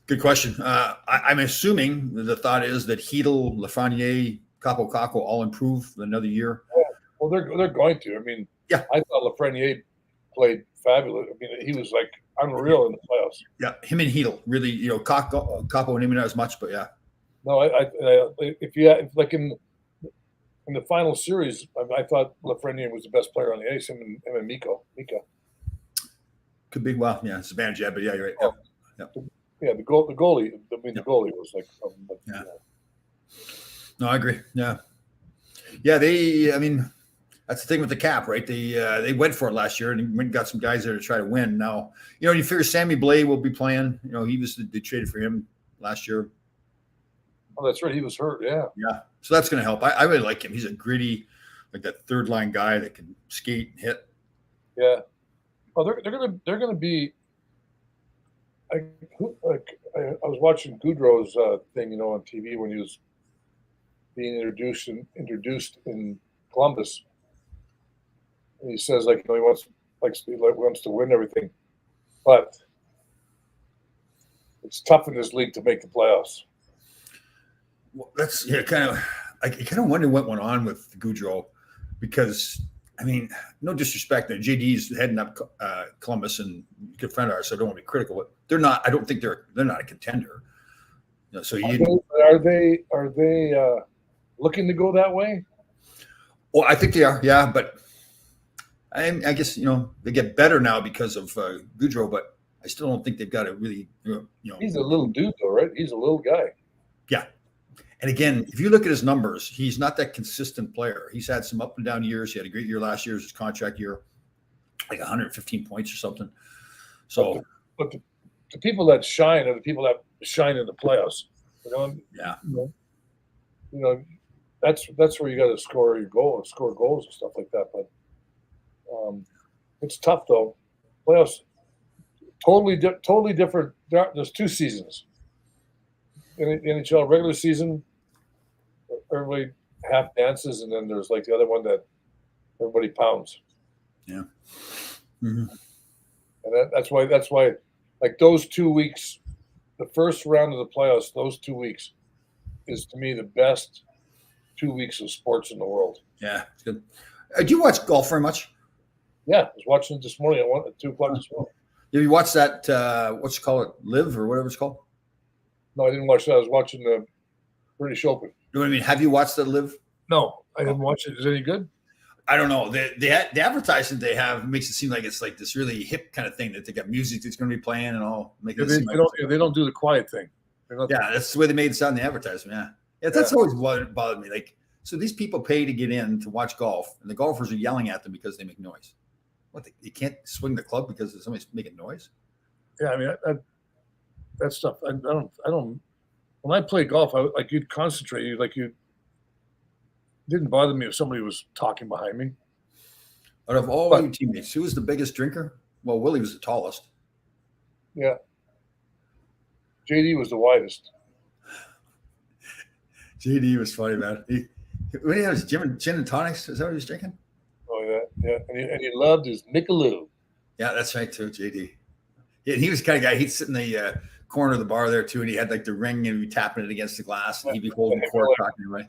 A: Good question. I'm assuming the thought is that Hedl, Lafreniere, Capo Caco all improve another year.
B: Well, they're going to. I mean,
A: yeah.
B: I thought Lafreniere played fabulous. I mean, he was like unreal in the playoffs.
A: Yeah, him and Hedl really. Capo and him not as much, but yeah.
B: No, if in the final series, I thought Lafreniere was the best player on the ice. Him and Mika.
A: Could be. Well, yeah, it's Zibanejad, but yeah, you're right.
B: Yeah. Yeah, the goalie. I mean, the goalie was like.
A: Yeah. No, I agree. Yeah. They. I mean, that's the thing with the cap, right? They went for it last year and got some guys there to try to win. Now, you figure Sammy Blais will be playing. They traded for him last year.
B: Oh, that's right. He was hurt. Yeah.
A: Yeah. So that's going to help. I really like him. He's a gritty, like that third line guy that can skate and hit.
B: Yeah. Oh, they're gonna be. I was watching Goudreau's thing, on TV when he was being introduced in Columbus. And he says he wants to win everything, but it's tough in this league to make the playoffs.
A: Well, that's kind of. I kind of wonder what went on with Goudreau, because I mean, no disrespect. JD's heading up Columbus and a good friend of ours, so I don't want to be critical, but they're not. I don't think they're not a contender. So
B: are they looking to go that way?
A: Well, I think they are. Yeah, but I guess they get better now because of Goudreau, but I still don't think they've got a really
B: He's a little dude, though, right? He's a little guy.
A: Yeah. And again, if you look at his numbers, he's not that consistent player. He's had some up and down years. He had a great year last year, his contract year, like 115 points or something. So,
B: but the people that shine are the people that shine in the playoffs.
A: Yeah.
B: That's where you got to score goals and stuff like that. But it's tough though. Playoffs, totally different. There's two seasons. In NHL regular season, everybody half dances, and then there's like the other one that everybody pounds.
A: Yeah. Mm-hmm.
B: And that's why like those 2 weeks, the first round of the playoffs, those 2 weeks is to me the best 2 weeks of sports in the world.
A: Yeah, it's good. Do you watch golf very much?
B: Yeah, I was watching it this morning at 2 o'clock this morning.
A: Have you watched that? What's it called? Live or whatever it's called?
B: No, I didn't watch that. I was watching the British Open.
A: You know what I mean? Have you watched that Live?
B: No, I didn't watch it. Is it any good?
A: I don't know. The advertisement they have makes it seem like it's like this really hip kind of thing that they got music that's going to be playing and all.
B: Yeah, they don't do the quiet thing.
A: Yeah, that's the way they made it sound in the advertisement. Yeah, that's always what bothered me. Like, so these people pay to get in to watch golf, and the golfers are yelling at them because they make noise. What? You can't swing the club because somebody's making noise?
B: Yeah, I mean that stuff. I don't. When I play golf, you'd concentrate. You didn't bother me if somebody was talking behind me.
A: Out of all your teammates, who was the biggest drinker? Well, Willie was the tallest.
B: Yeah. JD was the widest.
A: JD was funny, man. When he had gin and tonics, is that what he was drinking?
B: Oh yeah. And he loved his Michelob.
A: Yeah, that's right too, JD. Yeah, he was the kind of guy. He'd sit in the corner of the bar there too, and he had like the ring and he'd be tapping it against the glass, and he'd be holding the cork talking away.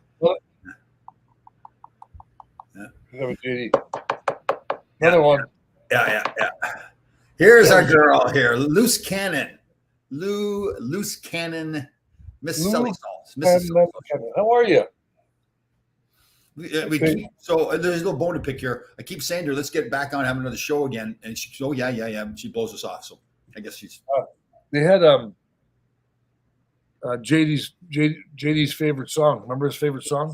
B: That was JD. Another one.
A: Yeah. Here's our girl here, Loose Cannon. Loose Cannon, Miss Sally Salts.
B: How are you?
A: So there's a little bone to pick here. I keep saying to her, let's get back on, have another show again. And she goes, oh, yeah. She blows us off. So I guess she's.
B: They had JD's favorite song. Remember his favorite song?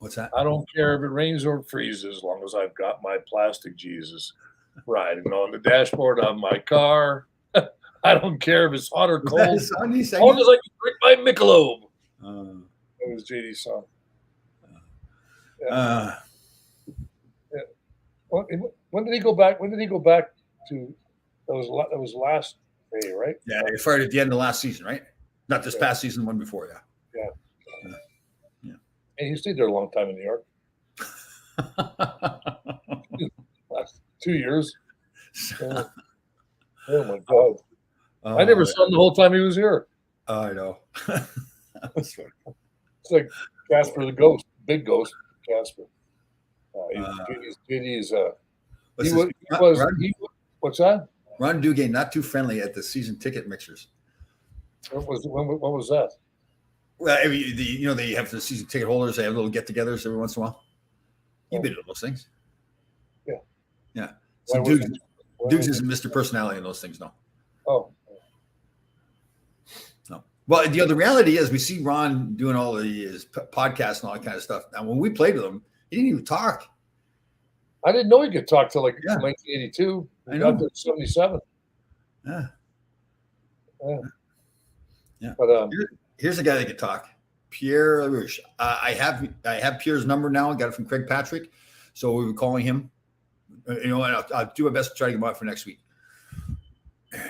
A: What's that?
B: I don't care if it rains or freezes, as long as I've got my plastic Jesus riding on the dashboard of my car. I don't care if it's hot or cold. As long as I can drink my Michelob. That was JD's song. Yeah. When did he go back? When did he go back to? That was last May, right?
A: Yeah, he fired at the end of last season, right? Not this past season, one before,
B: yeah. And he stayed there a long time in New York. Last 2 years. Oh my God! I never saw him the whole time he was here.
A: I know.
B: It's like Casper the Ghost, big ghost, Casper. JD's. What's that?
A: Ron Duguay, not too friendly at the season ticket mixers.
B: When was that?
A: Well, they have the season ticket holders. They have little get-togethers every once in a while. You've been to those things. Yeah. So Dukes isn't Mr. Personality in those things, no.
B: Oh.
A: No. Well, the reality is we see Ron doing all his podcasts and all that kind of stuff. Now, when we played with him, he didn't even talk.
B: I didn't know he could talk till 1982.
A: I know.
B: Got to 77.
A: Yeah.
B: But
A: here's a guy that can talk. Pierre LaRouche. I have Pierre's number now. I got it from Craig Patrick. So we were calling him. And I'll do my best to try to get him out for next week.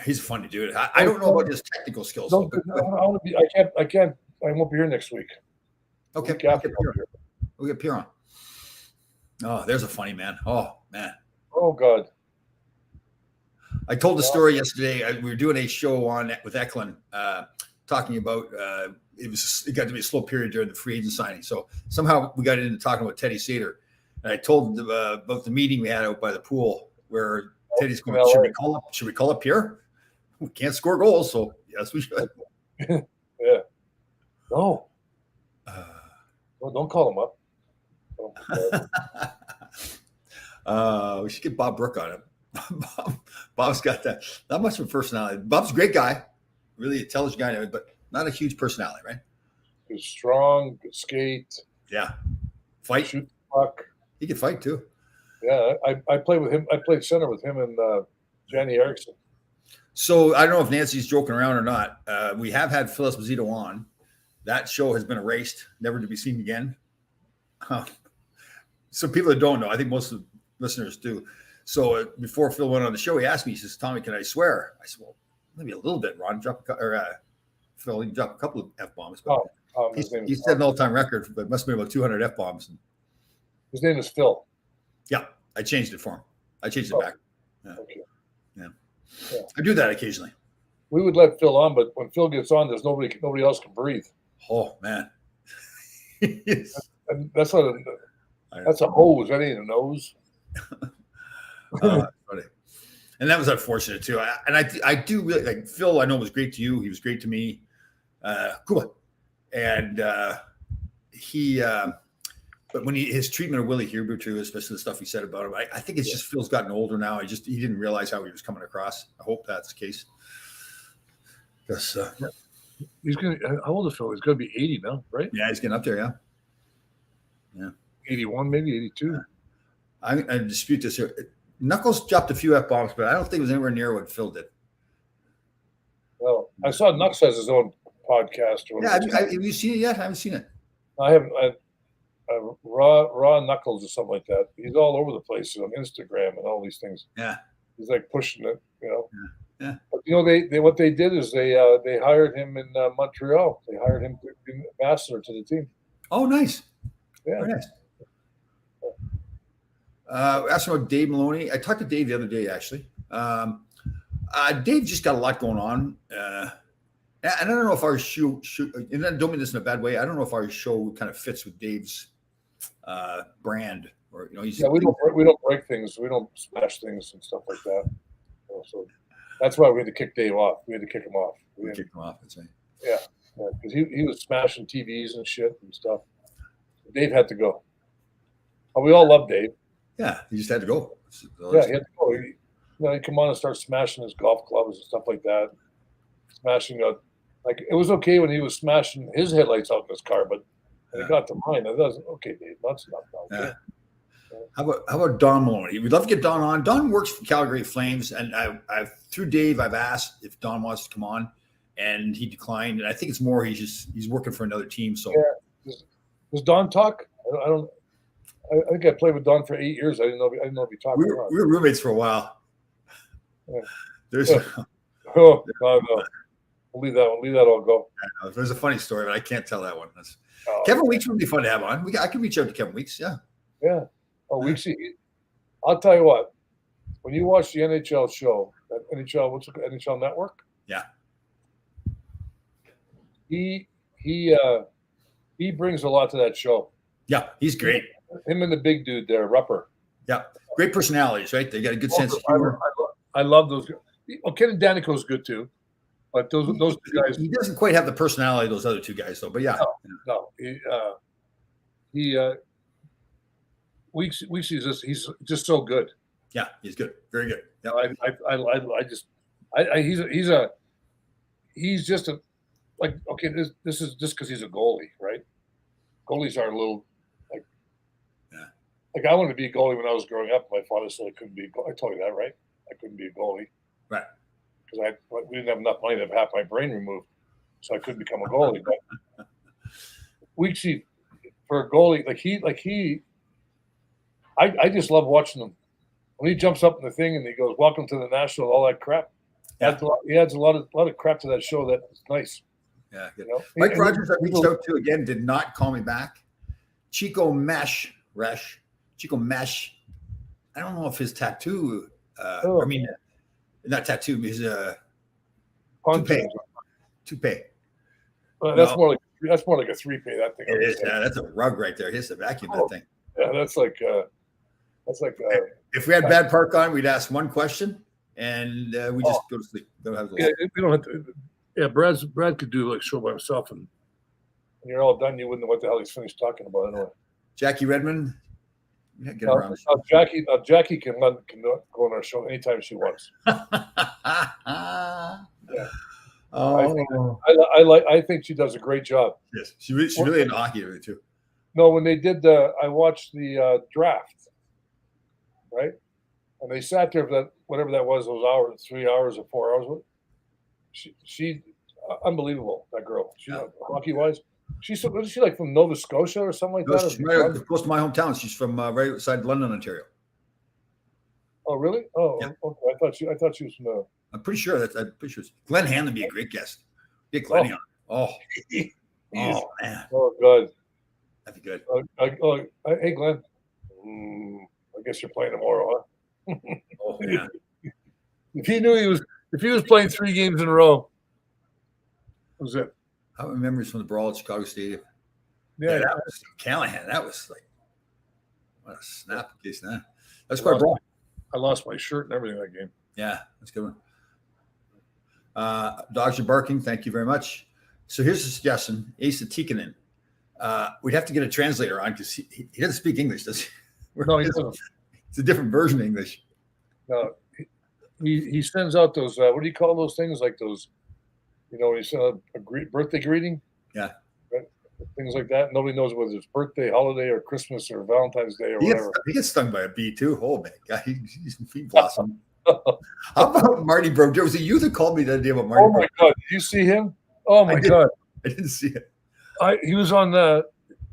A: He's a funny dude. I don't know about his technical skills.
B: I can't. I won't be here next week.
A: Okay. We'll get Pierre on. Oh, there's a funny man. Oh, man.
B: Oh, God.
A: I told the story yesterday. We were doing a show with Eklund, talking about it got to be a slow period during the free agent signing. So somehow we got into talking about Teddy Sater. And I told him about the meeting we had out by the pool where Teddy's going, should we call up Pierre? We can't score goals, so yes, we should.
B: Yeah. No. Well, don't call him
A: up. We should get Bob Brook on him. Bob's got that. Not much of a personality. Bob's a great guy, really intelligent guy, but not a huge personality, right?
B: He's strong, good skate.
A: Yeah. Fight.
B: Shoot the puck.
A: He can fight too.
B: Yeah, I played with him. I played center with him and Johnny Erickson.
A: So I don't know if Nancy's joking around or not. We have had Phil Esposito on. That show has been erased, never to be seen again. Some people that don't know, I think most of the listeners do. So before Phil went on the show, he asked me, he says, Tommy, can I swear? I said, well, maybe a little bit, Ron. Phil, you can drop a couple of F-bombs. But He set an all-time record, but it must have been about 200 F-bombs.
B: His name is Phil.
A: Yeah, I changed it for him. I changed it back. Yeah.
B: Okay.
A: Yeah.
B: Yeah.
A: I do that occasionally.
B: We would let Phil on, but when Phil gets on, there's nobody else can breathe.
A: Oh man.
B: And that's a hose. That ain't a nose.
A: Funny. And that was unfortunate too. I do really like Phil. I know was great to you. He was great to me. Cool. And he, but when his treatment of Willie Huber too, especially the stuff he said about him, I think it's just Phil's gotten older now. He didn't realize how he was coming across. I hope that's the case. Because
B: he's gonna. How old is Phil? He's gonna be 80 now, right?
A: Yeah, he's getting up there. Yeah. Yeah.
B: 81, maybe 82.
A: Yeah. I dispute this here. Knuckles dropped a few F-bombs, but I don't think it was anywhere near what Phil did.
B: Well, I saw Knucks has his own podcast.
A: Yeah, have you seen it yet? I haven't seen it.
B: I haven't. Raw Knuckles or something like that. He's all over the place on Instagram and all these things.
A: Yeah,
B: he's like pushing it,
A: Yeah.
B: But they what they did is they hired him in Montreal. They hired him to be ambassador to the team.
A: Oh, nice.
B: Yeah,
A: very nice. Asking about Dave Maloney. I talked to Dave the other day, actually. Dave just got a lot going on. And I don't know if our show, and I don't mean this in a bad way, I don't know if our show kind of fits with Dave's brand. Or we
B: don't break things. We don't smash things and stuff like that. So that's why we had to kick Dave off. We had to kick him off.
A: We kicked him off, that's right.
B: Yeah, because he was smashing TVs and shit and stuff. Dave had to go. Oh, we all love Dave.
A: Yeah, he just had to go.
B: Yeah, he had to go. He'd come on and start smashing his golf clubs and stuff like that. Smashing like it was okay when he was smashing his headlights out in his car, but when he got to mine, it doesn't. Okay, Dave, that's enough now.
A: Yeah. How about Don Maloney? We'd love to get Don on. Don works for Calgary Flames, and I've through Dave, I've asked if Don wants to come on, and he declined. And I think it's more he's working for another team. So
B: does Don talk? I think I played with Don for 8 years. I didn't know if he talked.
A: We were roommates for a while.
B: Yeah.
A: There's
B: no. We'll leave that one. Leave that all go.
A: There's a funny story, but I can't tell that one. Kevin Weeks would be fun to have on. I can reach out to Kevin Weeks. Yeah.
B: Yeah. Oh, Weeksy. I'll tell you what. When you watch the NHL show, that NHL, what's it, NHL Network?
A: Yeah.
B: He brings a lot to that show.
A: Yeah, he's great.
B: Him and the big dude there, Rupper.
A: Yeah, great personalities, right? They got a good sense of humor.
B: I love those. Well, Ken and Danico's good too, but those two guys.
A: He doesn't quite have the personality of those other two guys, though. But yeah,
B: no. Weeks is he's just so good.
A: Yeah, he's good, very good. Yeah,
B: he's just a like okay. This is just because he's a goalie, right? Goalies are a little. Like I wanted to be a goalie when I was growing up. My father said I couldn't be. I told you that, right? I couldn't be a goalie,
A: right?
B: Because we didn't have enough money to have half my brain removed, so I couldn't become a goalie. But Weeksy, for a goalie, I just love watching him when he jumps up in the thing and he goes, "Welcome to the National," all that crap.
A: Yeah.
B: He adds a lot of crap to that show. That's nice.
A: Yeah, good. Mike Rogers, I reached out to again, did not call me back. Chico Mesh. I don't know if his tattoo. I mean, not tattoo. His toupee.
B: That's more like a 3-pay. That thing.
A: It is. Yeah, that's a rug right there. Here's the vacuum. That thing.
B: Yeah, that's like.
A: If we had Bad Park on, we'd ask one question, and we just go to sleep.
B: We don't have to. Yeah, Brad could do like show by himself, and when you're all done, you wouldn't know what the hell he's finished talking about anyway.
A: Jackie Redmond. Get around
B: Jackie can go on our show anytime she wants.
A: Yeah.
B: Oh, I think she does a great job.
A: Yes, she's really into hockey too.
B: No, when they did I watched the draft, right? And they sat there for that whatever that was, those hours, 3 hours or 4 hours. She unbelievable, that girl. She hockey wise. She's like from Nova Scotia or something like that?
A: She's right close to my hometown. She's from right outside London, Ontario.
B: Oh, really? Oh,
A: yeah.
B: Okay. I thought she was from.
A: I'm pretty sure Glenn Hanlon would be a great guest. Get Glenn on. Oh, Oh man,
B: Oh, God.
A: that'd be good.
B: Hey, Glenn. I guess you're playing tomorrow, huh?
A: Oh yeah,
B: If he knew if he was playing 3 games in a row, that was it.
A: I have memories from the brawl at Chicago Stadium.
B: Yeah,
A: Yeah, that was Callahan. That was like what a snap case. That that's
B: I
A: quite a
B: lost,
A: brawl.
B: I lost my shirt and everything that game.
A: Yeah, that's a good one. Dogs are barking. Thank you very much. So here's a suggestion: Asa Tikkanen. We'd have to get a translator on because he doesn't speak English, does he?
B: No, he doesn't.
A: It's a different version of English.
B: No, he sends out those. What do you call those things? Like those, when you send out a birthday greeting.
A: Yeah.
B: Things like that. Nobody knows whether it's birthday, holiday, or Christmas, or Valentine's Day, or whatever.
A: He gets stung by a bee too. Oh man, God, he's blossom. How about Marty Brodeur? Was it you that called me that day about Marty?
B: Oh my God! Did you see him? Oh my God!
A: I didn't see it.
B: He was on the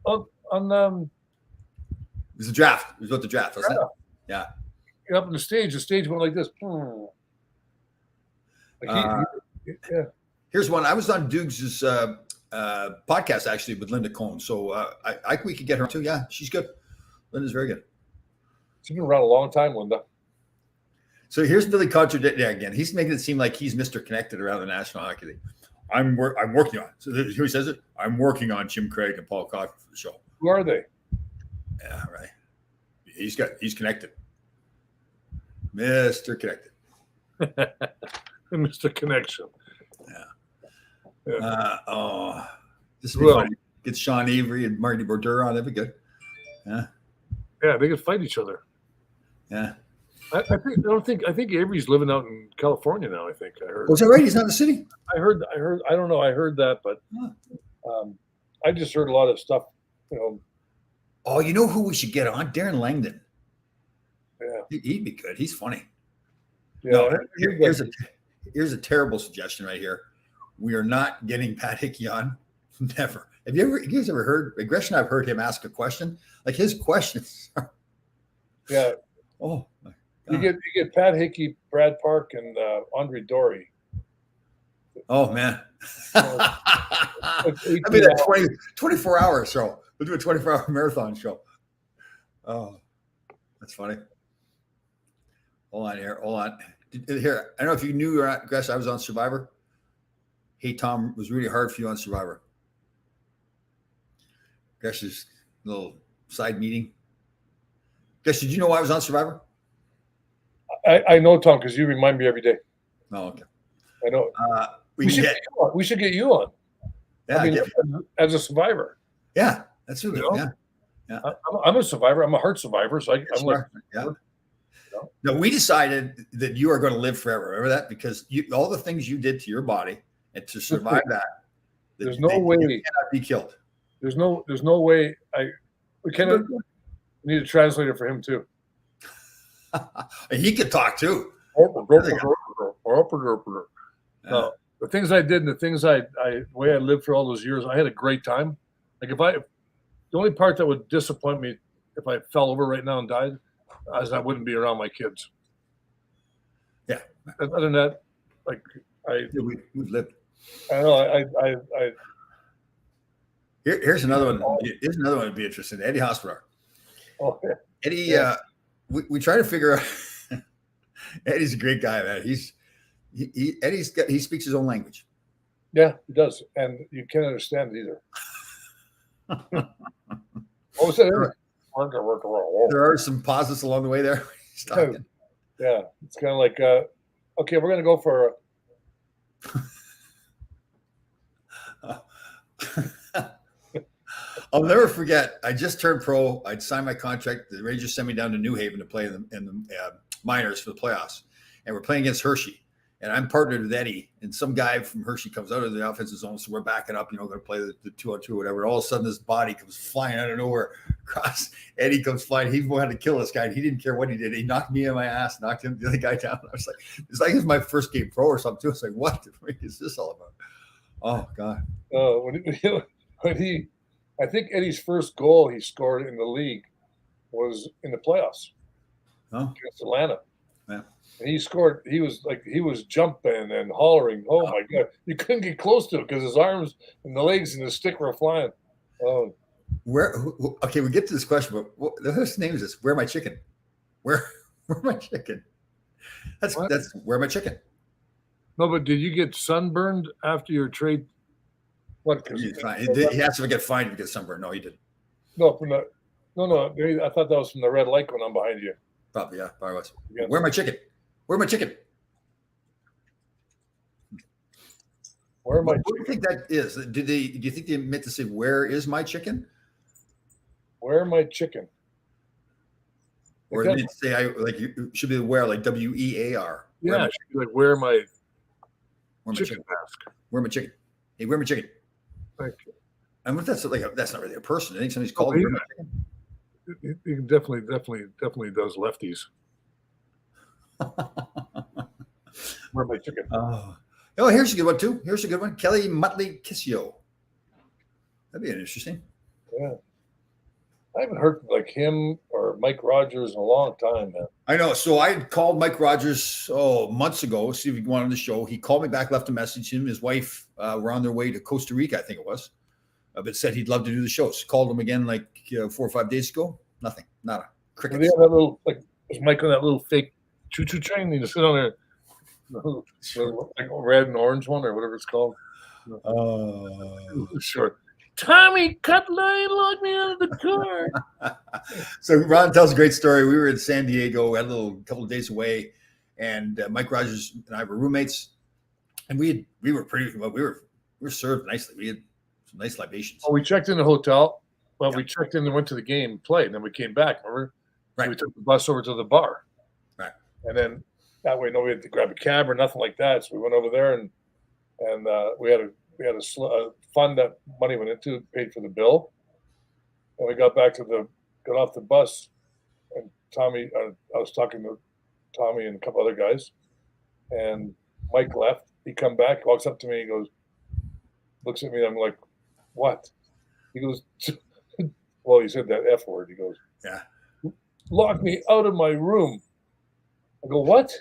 A: It was a draft. It was about the draft, wasn't it? Yeah.
B: Up on the stage went like this. Yeah.
A: Here's one. I was on Dukes' podcast actually with Linda Cohn, so we could get her too. Yeah, she's good. Linda's very good.
B: She's been around a long time, Linda.
A: So here's Billy contradicting again. He's making it seem like he's Mr. Connected around the National Hockey League. I'm working on it. So here he says it. I'm working on Jim Craig and Paul Coffey for the show.
B: Who are they?
A: Yeah, right. He's connected. Mr. Connected.
B: Mr. Connection.
A: Yeah. This would be fun. Get Sean Avery and Marty Brodeur on. That'd be good. Yeah.
B: Yeah, they could fight each other.
A: Yeah.
B: I think Avery's living out in California now. I think I heard.
A: Was that right? He's not in the city.
B: I heard. I don't know. I heard that, but I just heard a lot of stuff.
A: Oh, you know who we should get on? Darren Langdon.
B: Yeah,
A: he'd be good. He's funny.
B: Yeah.
A: No, here's a terrible suggestion right here. We are not getting Pat Hickey on. Never. Have you guys ever heard? Regression. I've heard him ask a question. Like his questions.
B: Yeah.
A: Oh my
B: God. You get Pat Hickey, Brad Park, and Andre Dory.
A: Oh man. I mean that 24-hour show. We'll do a 24-hour marathon show. Oh, that's funny. Hold on here. Hold on. Here, I don't know if you knew or not, Gresh, I was on Survivor. Hey, Tom, it was really hard for you on Survivor. Gresh's little side meeting. Gresh, did you know why I was on Survivor?
B: I know, Tom, because you remind me every day.
A: Oh, okay.
B: I know. We should get you on.
A: Yeah,
B: I mean, as a survivor.
A: Yeah, that's who. Yeah.
B: I'm a survivor. I'm a heart survivor. So I'm like,
A: yeah. No, we decided that you are going to live forever. Remember that? Because all the things you did to your body and to survive
B: there's no way
A: you cannot be killed.
B: There's no way we need a translator for him too.
A: He could talk too.
B: No, the things I did and the things the way I lived for all those years, I had a great time. Like the only part that would disappoint me if I fell over right now and died, is I wouldn't be around my kids.
A: Yeah.
B: Other than that, like
A: we've lived.
B: I know.
A: Here's another one. Here's another one that'd be interesting. Eddie Hospital.
B: Oh, yeah.
A: Eddie, yeah. We try to figure out. Eddie's a great guy, man. He speaks his own language.
B: Yeah, he does, and you can't understand it either. What was that?
A: There are some pauses along the way there. He's talking.
B: Yeah, it's kind of like, okay, we're gonna go for.
A: I'll never forget. I just turned pro. I'd signed my contract. The Rangers sent me down to New Haven to play in the minors for the playoffs, and we're playing against Hershey. And I'm partnered with Eddie, and some guy from Hershey comes out of the offensive zone, so we're backing up, going to play the 2-on-2 or whatever. All of a sudden, this body comes flying out of nowhere across. Eddie comes flying. He wanted to kill this guy, and he didn't care what he did. He knocked me in my ass, knocked him, the other guy down. I was like, it's like it's my first game pro or something too. It's like, what the freak is this all about? Oh God.
B: I think Eddie's first goal he scored in the league was in the playoffs against Atlanta.
A: Yeah.
B: And he scored. He was jumping and hollering. Oh my God! You couldn't get close to it because his arms and the legs and the stick were flying. Oh,
A: Okay, we get to this question, but the first name is this. Where my chicken? Where my chicken? That's
B: what?
A: that's where my chicken.
B: No, but did you get sunburned after your trade? What?
A: He's fine. He asked if I get fined because sunburn. No, he didn't.
B: No, from the no. I thought that was from the red light going on behind you.
A: Probably, yeah, probably was.
B: Yeah.
A: Where my chicken? Where my chicken?
B: Where am I?
A: What do you think that is? Do you think they meant to say "Where is my chicken"?
B: Where am I chicken?
A: Or they did say you should be aware, like WEAR.
B: Yeah, like where am I?
A: Where my chicken?
B: Mask.
A: Where my chicken? Hey, where my chicken?
B: Thank you.
A: I mean, that's not really a person. I think somebody's called where my chicken.
B: It definitely does lefties. Where my chicken?
A: Oh, here's a good one too. Here's a good one. Kelly Muttley Kissio. That'd be interesting.
B: Yeah. I haven't heard from like him or Mike Rogers in a long time, man.
A: I know. So I called Mike Rogers months ago, see if he wanted on the show. He called me back, left a message. Him and his wife were on their way to Costa Rica, I think it was. But said he'd love to do the show. So called him again like 4 or 5 days ago. Nothing. Nada. Crickets.
B: They have that little was Mike on that little fake choo-choo train? He just sit on there, like red and orange one or whatever it's called. Sure. Tommy Cutler locked me out of the car.
A: So Ron tells a great story. We were in San Diego, we had a couple of days away, and Mike Rogers and I were roommates, and we were served nicely. We had some nice libations.
B: Oh, we checked in the hotel. Well, we checked in and went to the game and played, and then we came back. Remember?
A: Right.
B: So we took the bus over to the bar.
A: Right.
B: And then that way, nobody had to grab a cab or nothing like that. So we went over there and we had a fund that money went into, paid for the bill. And we got off the bus, and Tommy, I was talking to Tommy and a couple other guys, and Mike left. He come back, walks up to me, he goes, looks at me, I'm like, what? He goes, well, he said that F word. He goes,
A: yeah,
B: lock me out of my room. I go, what?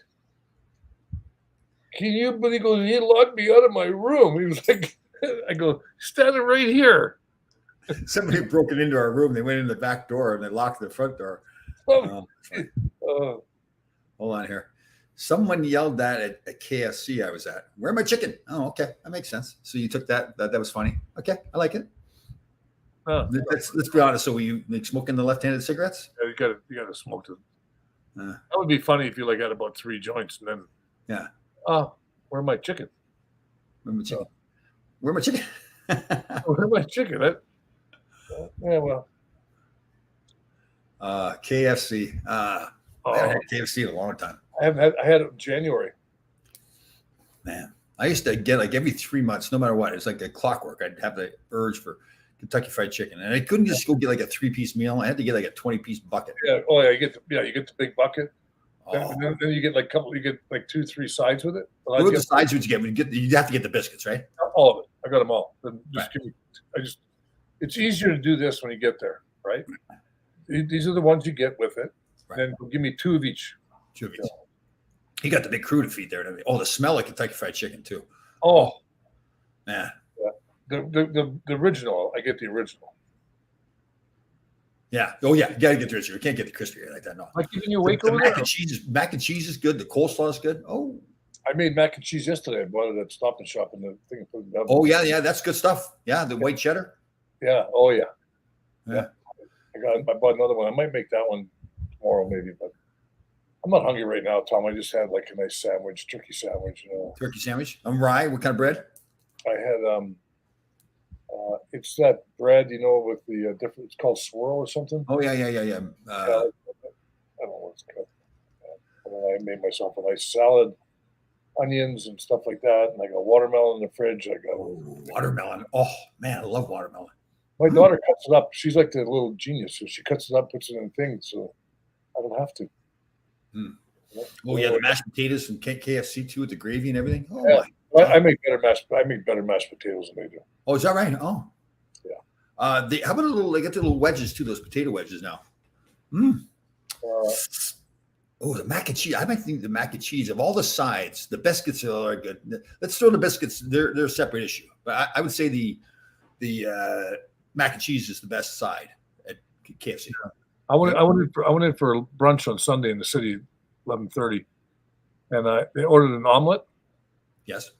B: But he goes, he locked me out of my room. He was like, I go, standing right here.
A: Somebody broke it into our room. They went in the back door and they locked the front door. Hold on here. Someone yelled that at KFC I was at. Where my chicken? Oh, okay. That makes sense. So you took that was funny. Okay. I like it. Let's be honest. So were you like smoking the left-handed cigarettes?
B: Yeah, you gotta smoke them. That would be funny if you had about 3 joints and then.
A: Yeah.
B: Where my chicken?
A: Where my chicken? Where my chicken?
B: Where my chicken? Yeah, well.
A: KFC. I haven't had KFC in a long time.
B: I had it in January.
A: Man, I used to get like every 3 months, no matter what. It's like a clockwork. I'd have the urge for Kentucky Fried Chicken, and I couldn't just go get like a 3-piece meal. I had to get like a 20-piece bucket.
B: Yeah. Oh yeah. You get the big bucket. Then you get like 2-3 sides with it.
A: What are the sides would you get? You have to get the biscuits, right?
B: All of it. I got them all. It's easier to do this when you get there, right? These are the ones you get with it. Right. Then give me 2 of each.
A: 2 of each. You got the big crew to feed there. Oh, the smell of Kentucky Fried Chicken too.
B: Oh,
A: man.
B: Yeah. The original. I get the original.
A: Yeah. Oh, yeah. You got to get the original. You can't get the crispy like that. No.
B: Like giving you awake
A: the
B: over
A: mac
B: there?
A: and cheese is good. The coleslaw is good. Oh.
B: I made mac and cheese yesterday. I bought it at Stop and Shop, and the thing.
A: Oh yeah, that's good stuff. Yeah, the white cheddar.
B: Yeah. Oh yeah.
A: Yeah.
B: I bought another one. I might make that one tomorrow, maybe, but I'm not hungry right now, Tom. I just had like a nice sandwich, turkey sandwich.
A: Turkey sandwich. Rye. What kind of bread?
B: I had it's that bread, with the different. It's called swirl or something.
A: Oh yeah.
B: I don't know what it's called. And then I made myself a nice salad, onions and stuff like that, and I got watermelon in the fridge.
A: Watermelon. Oh man, I love watermelon.
B: My daughter cuts it up. She's like the little genius. So she cuts it up, puts it in things, so I don't have to.
A: Oh yeah, the mashed potatoes from KFC too with the gravy and everything. Oh
B: yeah. I make better mashed potatoes than they do.
A: Oh, is that right? Oh,
B: yeah.
A: How about they get the little wedges too? Those potato wedges now. Oh, the mac and cheese. I might think the mac and cheese of all the sides, the biscuits are good. Let's throw the biscuits. They're a separate issue. But I would say the mac and cheese is the best side at KFC.
B: I went in for brunch on Sunday in the city, 11:30, and they ordered an omelet.
A: Yes.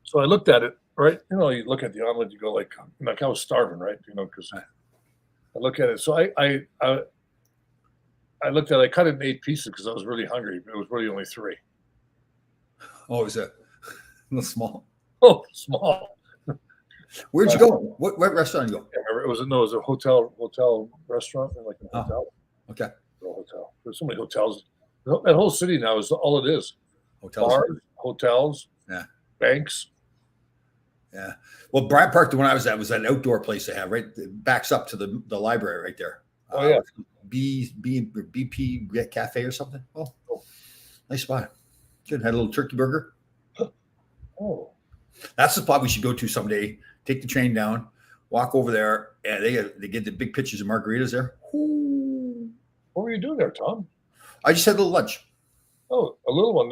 B: So I looked at it, right? You know, you look at the omelet, you go like I was starving, right? You know, because I look at it. So I looked at it. I cut it in 8 pieces because I was really hungry. But it was really only 3.
A: Oh, is that a little small?
B: Oh, small.
A: Where'd you go? What restaurant did you go?
B: I remember it was a hotel restaurant, like a hotel.
A: Okay.
B: A hotel. There's so many hotels. That whole city now is all it is.
A: Hotels.
B: Bars, hotels,
A: Yeah.
B: banks.
A: Yeah. Well, Bryant Park, the one I was at, was an outdoor place they have, right? It backs up to the library right there.
B: Oh, yeah.
A: BP Cafe or something. Oh, nice spot. Good. Had a little turkey burger.
B: Oh.
A: That's the spot we should go to someday. Take the train down, walk over there, and they get the big pitchers of margaritas there. Ooh.
B: What were you doing there, Tom?
A: I just had a little lunch.
B: Oh, a little one.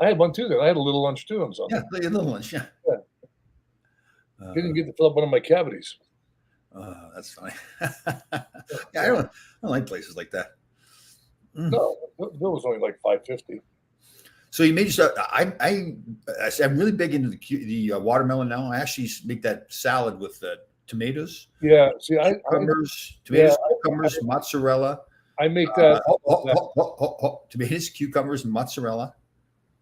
B: I had one too. Then I had a little lunch too on Sunday.
A: Yeah, a little lunch. Yeah.
B: Didn't get to fill up one of my cavities.
A: That's funny. Yeah, I don't like places like that.
B: No, it was only like $5.50.
A: So you made yourself. I'm really big into the watermelon now. I actually make that salad with tomatoes.
B: Yeah, see,
A: cucumbers, mozzarella.
B: I make that.
A: Tomatoes, cucumbers, mozzarella,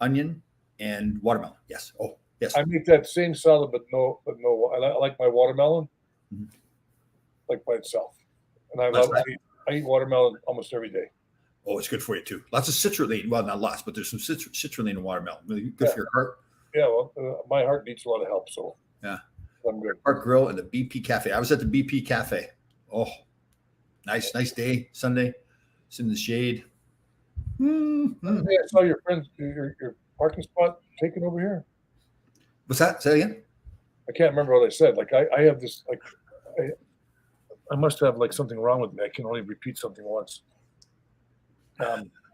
A: onion, and watermelon. Yes. Oh, yes.
B: I make that same salad, but no. I like my watermelon, like by itself, and I eat watermelon almost every day.
A: Oh, it's good for you too. Lots of citrulline. Well, not lots, but there's some citrulline in watermelon. Really good for your heart.
B: Yeah, well, my heart needs a lot of help, so
A: yeah.
B: I'm good.
A: Park Grill and the BP Cafe. I was at the BP Cafe. Oh, nice day, Sunday. It's in the shade.
B: I saw your friend, your parking spot taken over here.
A: What's that? Say that again.
B: I can't remember what I said. Like I have this like I must have like something wrong with me. I can only repeat something once.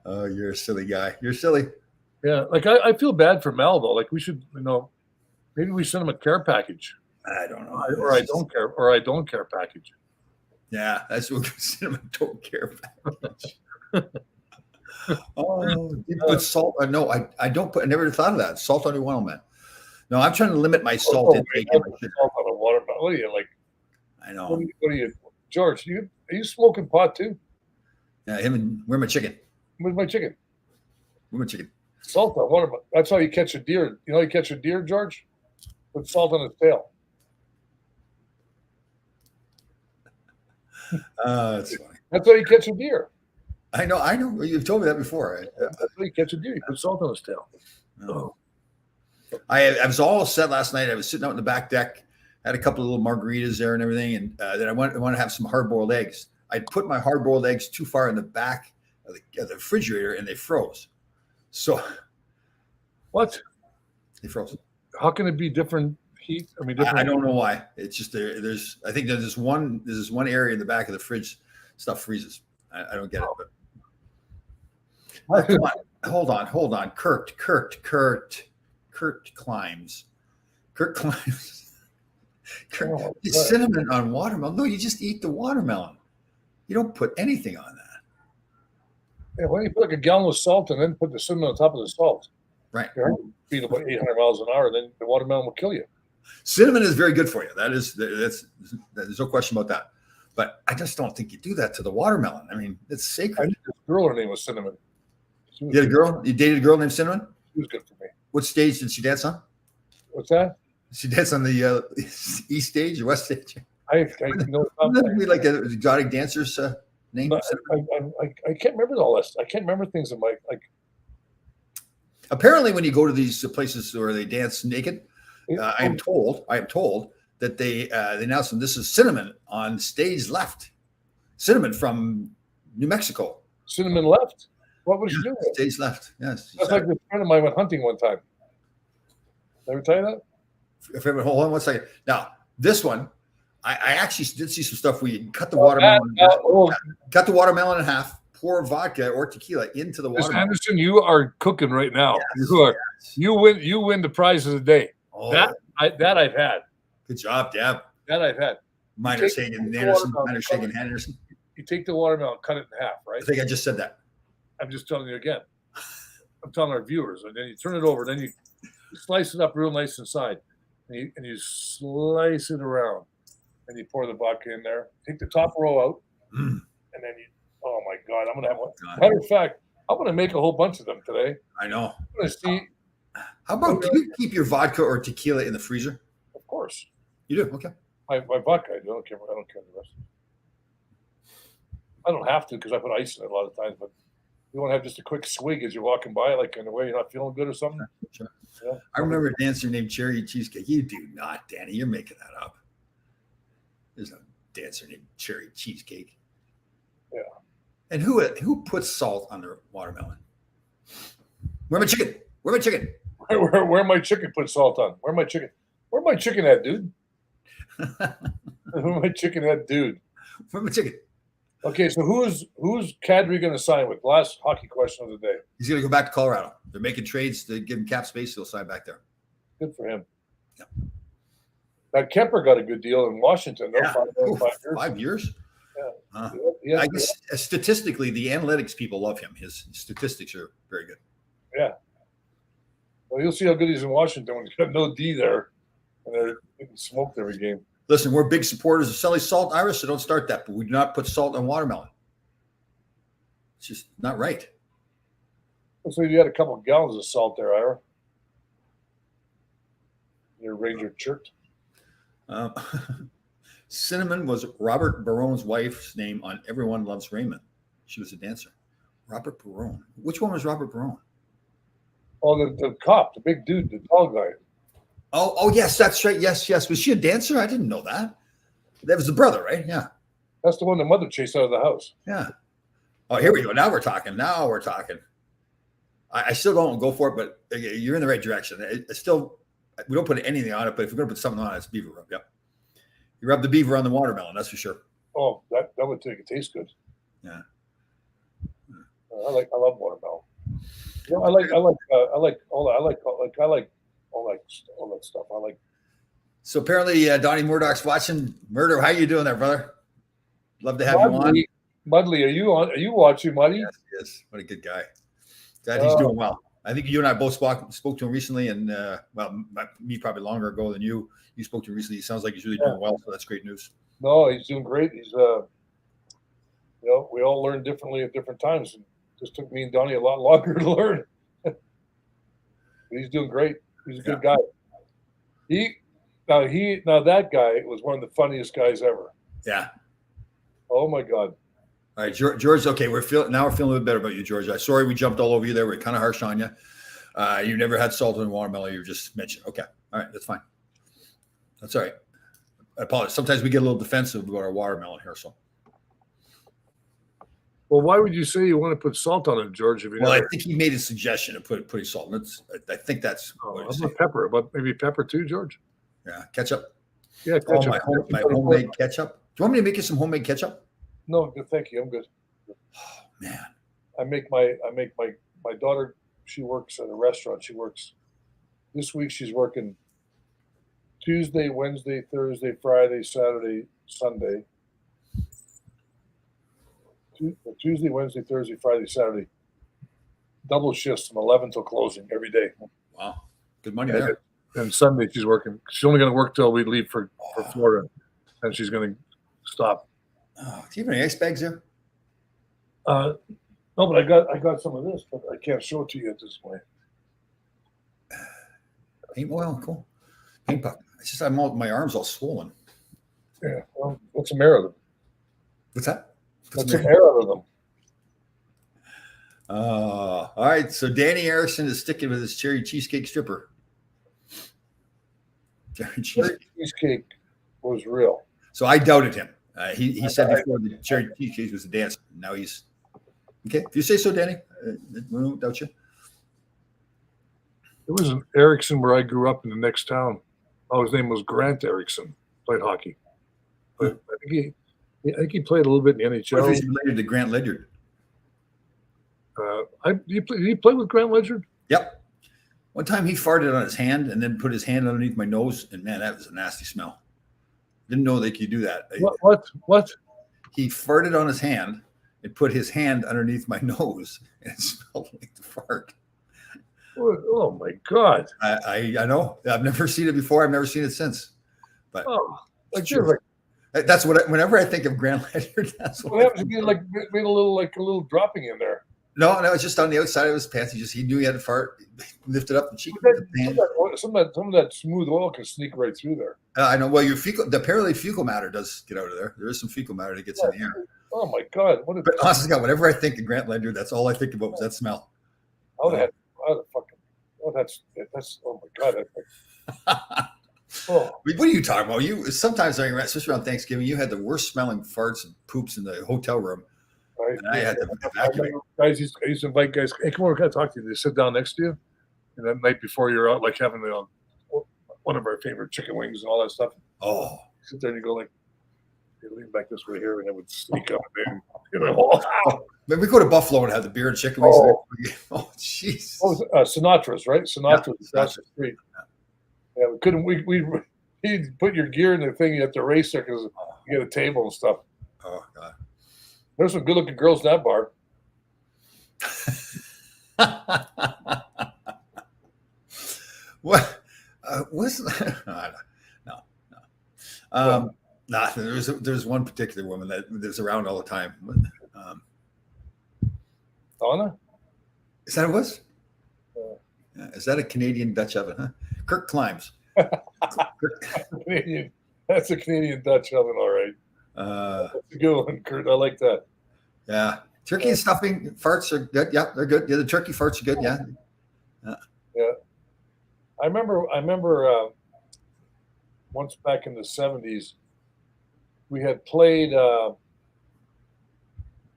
A: Oh, you're a silly guy. You're silly.
B: Yeah, like I feel bad for Mel though. Like we should, maybe we send him a care package.
A: I don't know.
B: Or I don't care package.
A: Yeah, that's what we send him a don't care package. Oh, you put salt? No, I don't put. I never thought of that. Salt on your watermelon. No, I'm trying to limit my salt intake.
B: Salt on a watermelon. What are you like?
A: I know.
B: What are you, George? Are you smoking pot too?
A: Yeah, where's my chicken?
B: Where's my chicken?
A: Where's my chicken?
B: Salt on watermelon. That's how you catch a deer. You know, you catch a deer, George. Put salt on its tail.
A: That's funny.
B: That's how you catch a deer.
A: I know. You've told me that before.
B: That's how you catch a deer. You put salt on its tail.
A: Oh. I was all set last night. I was sitting out in the back deck, had a couple of little margaritas there and everything, and then I want to have some hard-boiled eggs. I put my hard-boiled eggs too far in the back of the refrigerator, and they froze. So,
B: what?
A: They froze.
B: How can it be different heat? I mean,
A: I don't know why. It's just there's. I think there's this one area in the back of the fridge, stuff freezes. I don't get it. But come on, hold on. Kurt climbs. Cinnamon on watermelon. No, you just eat the watermelon. You don't put anything on that.
B: Yeah, why don't you put like a gallon of salt and then put the cinnamon on top of the salt?
A: Right.
B: Your heart will beat about 800 miles an hour, then the watermelon will kill you.
A: Cinnamon is very good for you. There's no question about that. But I just don't think you do that to the watermelon. I mean, it's sacred.
B: I knew this girl, her name was Cinnamon.
A: You had a girl? You dated a girl named Cinnamon?
B: She was good for me.
A: What stage did she dance on?
B: What's that?
A: Did she dance on the east stage or west stage?
B: I know.
A: We like an exotic dancer's name.
B: I can't remember all this. I can't remember things in my like.
A: Apparently, when you go to these places where they dance naked, I am told that they announced them. This is Cinnamon on stage left. Cinnamon from New Mexico.
B: Cinnamon left. What was she doing?
A: Stage left. Yes.
B: That's like a friend of mine went hunting one time. Did I ever tell you that?
A: Hold on one second. Now, this one, I actually did see some stuff where you cut the watermelon. Cut the watermelon in half, pour vodka or tequila into the
B: Miss
A: water.
B: Anderson, you are cooking right now.
A: Yes,
B: You win the prize of the day.
A: Oh,
B: That I've had.
A: good job, Deb.
B: That I've had.
A: Minor Sagan Anderson. Minor Sagan Anderson.
B: You take the watermelon, cut it in half, right?
A: I think I just said that.
B: I'm just telling you again. I'm telling our viewers, and then you turn it over, then you slice it up real nice inside, and you slice it around, and you pour the vodka in there. Take the top row out, and then you. Oh my God! I'm gonna have one. Matter of fact, I'm gonna make a whole bunch of them today.
A: I know.
B: I'm gonna see.
A: How about do you keep your vodka or tequila in the freezer?
B: Of course.
A: You do? Okay.
B: My vodka, I don't care. I don't care the rest. I don't have to because I put ice in it a lot of times, but you want to have just a quick swig as you're walking by, like in a way you're not feeling good or something.
A: Sure.
B: Yeah.
A: I remember a dancer named Cherry Cheesecake. You do not, Danny. You're making that up. There's no dancer named Cherry Cheesecake.
B: Yeah.
A: And who puts salt on their watermelon? Where my chicken? Where my chicken?
B: Where my chicken put salt on? Where my chicken? Where my chicken at, dude? Where my chicken at, dude?
A: Where my chicken?
B: Okay, so who's Kadri going to sign with? Last hockey question of the day.
A: He's going to go back to Colorado. They're making trades to give him cap space. He'll sign back there.
B: Good for him.
A: Yeah.
B: Now Kemper got a good deal in Washington.
A: Yeah.
B: 5 years.
A: 5 years?
B: Yeah.
A: I guess statistically, the analytics people love him. His statistics are very good.
B: Yeah. Well, you'll see how good he's in Washington when he's got no D there, and they're getting smoked every game.
A: Listen, we're big supporters of selling salt, Irish, so don't start that. But we do not put salt on watermelon. It's just not right.
B: Looks like you had a couple of gallons of salt there, Ira. Your Ranger shirt.
A: Cinnamon was Robert Barone's wife's name on Everyone Loves Raymond. She was a dancer. Robert Barone. Which one was Robert Barone?
B: Oh, the cop, the big dude, the tall guy.
A: Oh, yes, that's right. Yes. Was she a dancer? I didn't know that. That was the brother, right? Yeah.
B: That's the one the mother chased out of the house.
A: Yeah. Oh, here we go. Now we're talking. I still don't go for it, but you're in the right direction. It's still, we don't put anything on it, but if we're going to put something on it, it's beaver rub. Yep. You rub the beaver on the watermelon, that's for sure.
B: Oh, that would take it taste good.
A: Yeah.
B: I love watermelon. You know, I like all that stuff.
A: So apparently, Donnie Murdoch's watching Murder. How you doing there, brother? Love to have you on.
B: Mudley, are you on? Are you watching, Muddy?
A: Yes. What a good guy. Glad he's doing well. I think you and I both spoke to him recently, and me probably longer ago than you. You spoke to him recently. He sounds like he's really doing well, so that's great news.
B: No, he's doing great. He's we all learn differently at different times. It just took me and Donnie a lot longer to learn. But he's doing great. He's a good guy. That guy was one of the funniest guys ever.
A: Yeah.
B: Oh my God.
A: All right, George. Okay, we're feeling a little bit better about you, George. Sorry we jumped all over you there. We're kind of harsh on you. You never had salt in watermelon. You just mentioned. Okay, all right, that's fine. That's all right. I apologize. Sometimes we get a little defensive about our watermelon here. So.
B: Well, why would you say you want to put salt on it, George?
A: I think he made a suggestion of putting salt. I think that's.
B: About pepper, about maybe pepper too, George.
A: Yeah, ketchup.
B: Yeah, ketchup.
A: My homemade ketchup. Do you want me to make you some homemade ketchup?
B: No, good. Thank you. I'm good.
A: Oh man.
B: I make my daughter. She works at a restaurant. This week. She's working Tuesday, Wednesday, Thursday, Friday, Saturday, Sunday. Tuesday, Wednesday, Thursday, Friday, Saturday. Double shifts from 11 till closing every day.
A: Wow, good money there.
B: And Sunday she's working. She's only going to work till we leave for Florida, and she's going to stop.
A: Oh, do you have any ice bags there?
B: No, but I got some of this, but I can't show it to you at this point.
A: Paint oil, cool. Paint puck. It's just my arms all swollen.
B: Yeah, well, what's the matter with them?
A: What's that?
B: What's the matter with them?
A: All right. So Danny Erickson is sticking with his cherry cheesecake stripper.
B: Cherry cheesecake was real.
A: So I doubted him. He said before the cherry cheesecake was a dancer. Now he's okay. If you say so, Danny, we don't doubt you.
B: There was an Erickson where I grew up in the next town. Oh, his name was Grant Erickson. Played hockey. But I think he played a little bit in the NHL.
A: What if he's related to Grant Ledyard?
B: Did you play with Grant Ledger?
A: Yep. One time he farted on his hand and then put his hand underneath my nose, and man, that was a nasty smell. Didn't know they could do that.
B: What?
A: He farted on his hand and put his hand underneath my nose, and it smelled like the fart.
B: Oh my God!
A: I know. I've never seen it before. I've never seen it since. But that's what. Whenever I think of Grant Ledger, that's what
B: happens if you made a little dropping in there.
A: No, it's just on the outside of his pants. He knew he had to fart. He lifted up the cheek.
B: Some of that smooth oil can sneak right through there.
A: I know. Well, apparently fecal matter does get out of there. There is some fecal matter that gets in the air.
B: Oh my God!
A: But honestly, God, whenever I think of Grant Ledger, that's all I think about was that smell.
B: That's oh my God!
A: What are you talking about? Sometimes, especially around Thanksgiving, you had the worst smelling farts and poops in the hotel room. Right. And I had to evacuate.
B: Guys, I used to invite guys. Hey, come over, can I talk to you? They sit down next to you, and that night before you're out, like having one of our favorite chicken wings and all that stuff.
A: Oh,
B: you sit there and you go like, you lean back this way here, and it would sneak up and
A: Maybe we go to Buffalo and have the beer and chicken wings. Oh, jeez.
B: Sinatra's, right? Sinatra's across the street. Yeah, we couldn't. He put your gear in the thing. You have to race there because you get a table and stuff.
A: Oh God.
B: There's some good-looking girls in that bar.
A: What? What's no. There's one particular woman that's around all the time.
B: Donna?
A: Is that what it was? Is that a Canadian Dutch oven? Huh? Kirk Climbs.
B: That's a Canadian Dutch oven, all right. That's a good one, Kurt. I like that.
A: Yeah. Turkey and stuffing farts are good. Yeah, they're good. Yeah, the turkey farts are good. Yeah.
B: Yeah. I remember once back in the 70s, we had played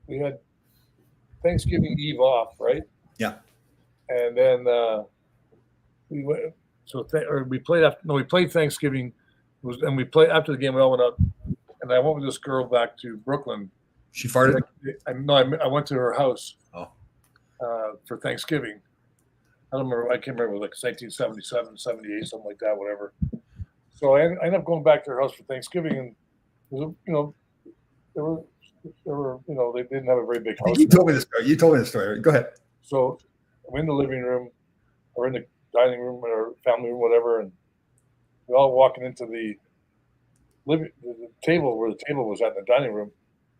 B: we had Thanksgiving Eve off, right?
A: Yeah.
B: And then we went we played Thanksgiving, and we played after the game. We all went out, and I went with this girl back to Brooklyn.
A: She farted?
B: I went to her house for Thanksgiving. I can't remember, it was like 1977, 78, something like that, whatever. So I ended up going back to her house for Thanksgiving, and they didn't have a very big house.
A: You told me the story. Go ahead.
B: So I'm in the living room, or in the dining room, or family room, whatever, and we're all walking into the table where the table was at in the dining room.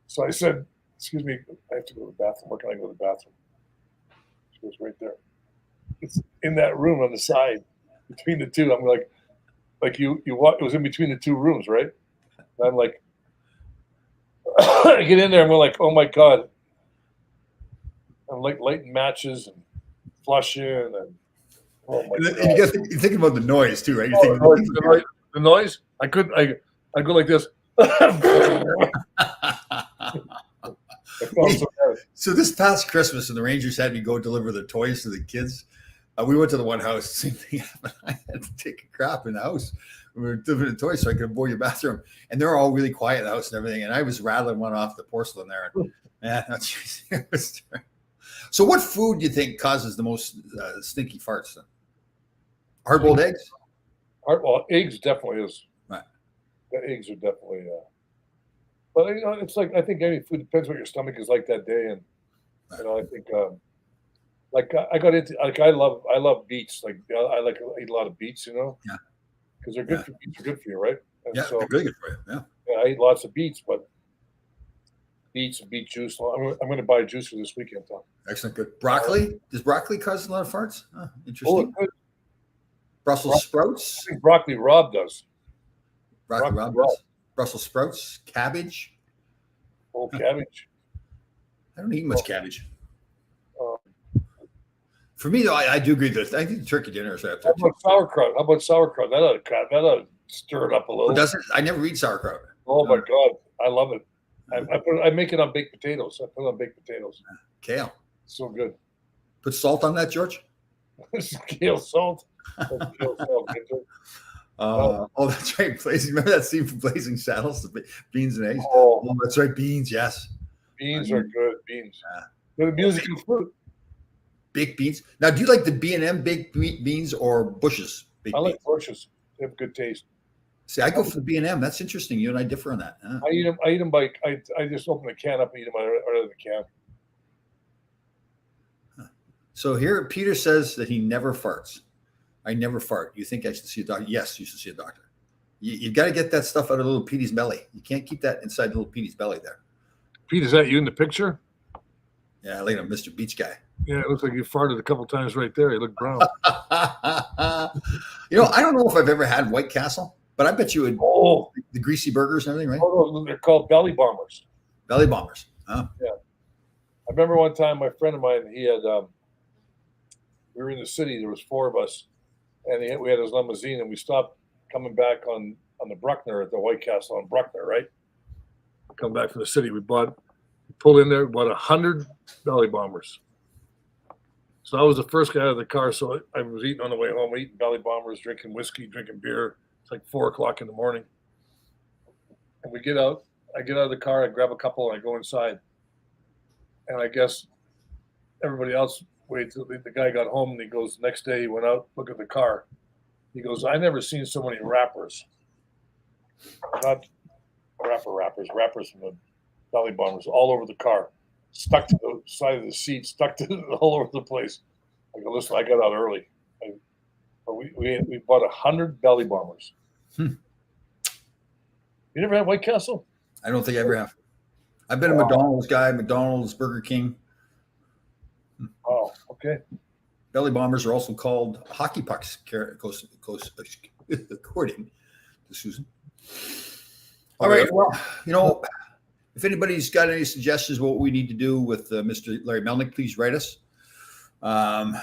B: So I said, "Excuse me, I have to go to the bathroom. Where can I go to the bathroom?" She goes, "Right there." It's in that room on the side between the two. I'm like you walk. It was in between the two rooms, right? And I'm like, I get in there and we're like, "Oh my God!" I'm like lighting matches and flushing and oh my God.
A: And you're thinking about the noise too, right?
B: The noise. I go like this.
A: So this past Christmas, when the Rangers had me go deliver the toys to the kids, we went to the one house. Same thing happened. I had to take a crap in the house. We were delivering the toys so I could avoid the bathroom, and they're all really quiet in the house and everything. And I was rattling one off the porcelain there. And, so, what food do you think causes the most stinky farts? Then? Hard-boiled eggs.
B: Well, eggs definitely is.
A: Right.
B: The eggs are definitely. But it's like I think any food depends what your stomach is like that day, and I think I got into I love beets. Like I eat a lot of beets,
A: Yeah.
B: Because they're good for beets are good for you, right? And
A: yeah, they're really good for you. Yeah.
B: I eat lots of beets, but beets and beet juice. I'm going to buy a juicer this weekend, Tom.
A: Excellent, good. Broccoli? Does broccoli cause a lot of farts? Interesting. Brussels sprouts?
B: I think broccoli Rob does.
A: Broccoli Rob does. Brussels sprouts, cabbage.
B: Oh, cabbage.
A: I don't eat much cabbage. For me, though, I do agree that I think the turkey dinner is after.
B: How about sauerkraut? That ought to stir it up a little.
A: Doesn't? I never eat sauerkraut.
B: Oh my God, I love it. I make it on baked potatoes. I put it on baked potatoes.
A: Kale.
B: So good.
A: Put salt on that, George?
B: Kale salt. Kale salt.
A: Oh, that's right. Remember that scene from Blazing Saddles? The beans and eggs?
B: Oh,
A: that's right. Beans, yes.
B: Beans are good. Beans. They're the musical fruit.
A: Baked beans. Now, do you like the B&M baked beans or Bush's baked
B: I like
A: beans?
B: Bush's. They have good taste.
A: See, I go for the B&M. That's interesting. You and I differ on that. Huh?
B: I eat them by. I just open the can up and eat them out of the can.
A: So here, Peter says that he never farts. I never fart. You think I should see a doctor? Yes, you should see a doctor. You've got to get that stuff out of little Petey's belly. You can't keep that inside little Petey's belly there.
B: Pete, is that you in the picture?
A: Yeah, like a Mr. Beach guy.
B: Yeah, it looks like you farted a couple times right there. You look brown.
A: You know, I don't know if I've ever had White Castle, but I bet you would.
B: Oh,
A: The greasy burgers and everything, right?
B: oh no, they're called belly bombers.
A: Belly bombers. Huh?
B: Yeah. I remember one time my friend of mine, he had, we were in the city, there was 4 of us, and we had his limousine, and we stopped coming back on the Bruckner at the White Castle on Bruckner, right? Come back from the city, we pulled in there, bought 100 belly bombers. So I was the first guy out of the car, so I was eating on the way home, eating belly bombers, drinking whiskey, drinking beer. It's like 4 o'clock in the morning. And we get out, I get out of the car, I grab a couple, and I go inside. And I guess everybody else waited till the guy got home, and he goes, next day he went out, look at the car. He goes, I never seen so many wrappers. Not wrappers from the belly bombers all over the car, stuck to the side of the seat, stuck to all over the place. I go, listen, I got out early. We bought 100 belly bombers. You never had White Castle?
A: I don't think I ever have. I've been a McDonald's guy, McDonald's, Burger King.
B: Oh, okay.
A: Belly bombers are also called hockey pucks, according to Susan. All right. Well, you know, if anybody's got any suggestions what we need to do with Mr. Larry Melnick, please write us. That's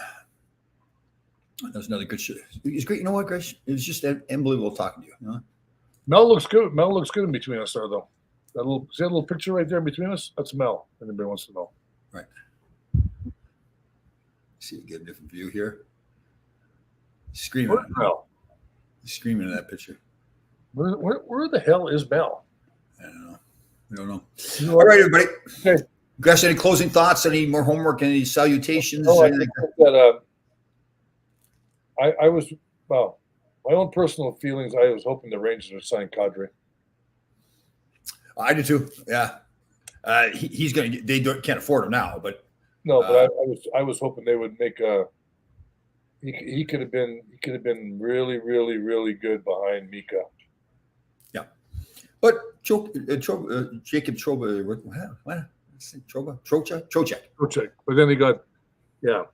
A: another good show. It's great. You know what, Grace? It was just unbelievable talking to you. You know?
B: Mel looks good. Mel looks good in between us, though. See that little picture right there between us? That's Mel. Anybody wants to know?
A: Right. See, you get a different view here. Screaming.
B: Where's Mel?
A: Screaming in that picture.
B: Where the hell is Mel?
A: I don't know. We don't know. All right, everybody.
B: Okay.
A: Guys, any closing thoughts? Any more homework? Any salutations?
B: No, I think that I was, well, my own personal feelings, I was hoping the Rangers would sign Kadri.
A: I do too. Yeah. He's going to, can't afford him now, but.
B: No, but I was hoping they would make he could have been really, really, really good behind Mika.
A: Yeah. But Jacob Trocheck.
B: But then he got, yeah.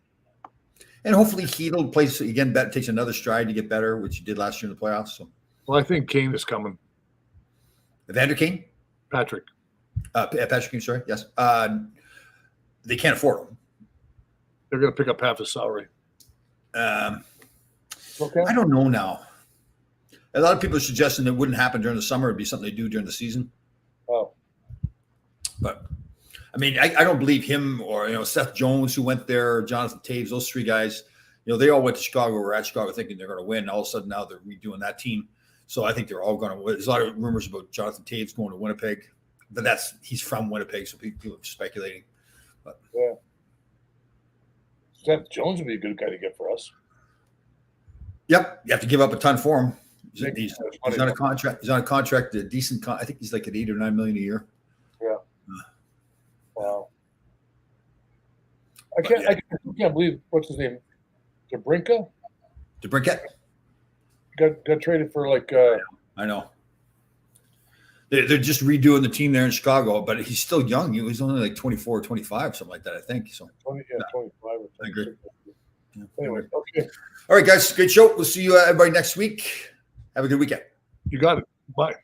A: And hopefully Hedl plays again, takes another stride to get better, which he did last year in the playoffs. So.
B: Well, I think Kane is coming.
A: Evander Kane?
B: Patrick.
A: Patrick Kane, sorry. Yes. They can't afford him.
B: They're going to pick up half his salary.
A: Okay. I don't know now. A lot of people are suggesting it wouldn't happen during the summer. It'd be something they do during the season.
B: Oh.
A: But, I mean, I don't believe him or, Seth Jones, who went there, Jonathan Taves, those 3 guys, they all went to Chicago or at Chicago thinking they're going to win. All of a sudden now they're redoing that team. So I think they're all going to win. There's a lot of rumors about Jonathan Taves going to Winnipeg. But he's from Winnipeg, so people are speculating. But,
B: yeah. Seth Jones would be a good guy to get for us.
A: Yep. You have to give up a ton for him. He's on a contract. He's on a contract, a decent I think he's like at $8 or $9 million a year.
B: Yeah. Wow. I can't believe, what's his name? DeBrincat got traded for like.
A: I know. They're just redoing the team there in Chicago, but he's still young. He was only like 24 or 25, something like that, I think. So
B: 25 or 26.
A: I agree. Yeah.
B: Anyway, okay.
A: All right, guys. Great show. We'll see you everybody next week. Have a good weekend.
B: You got it. Bye.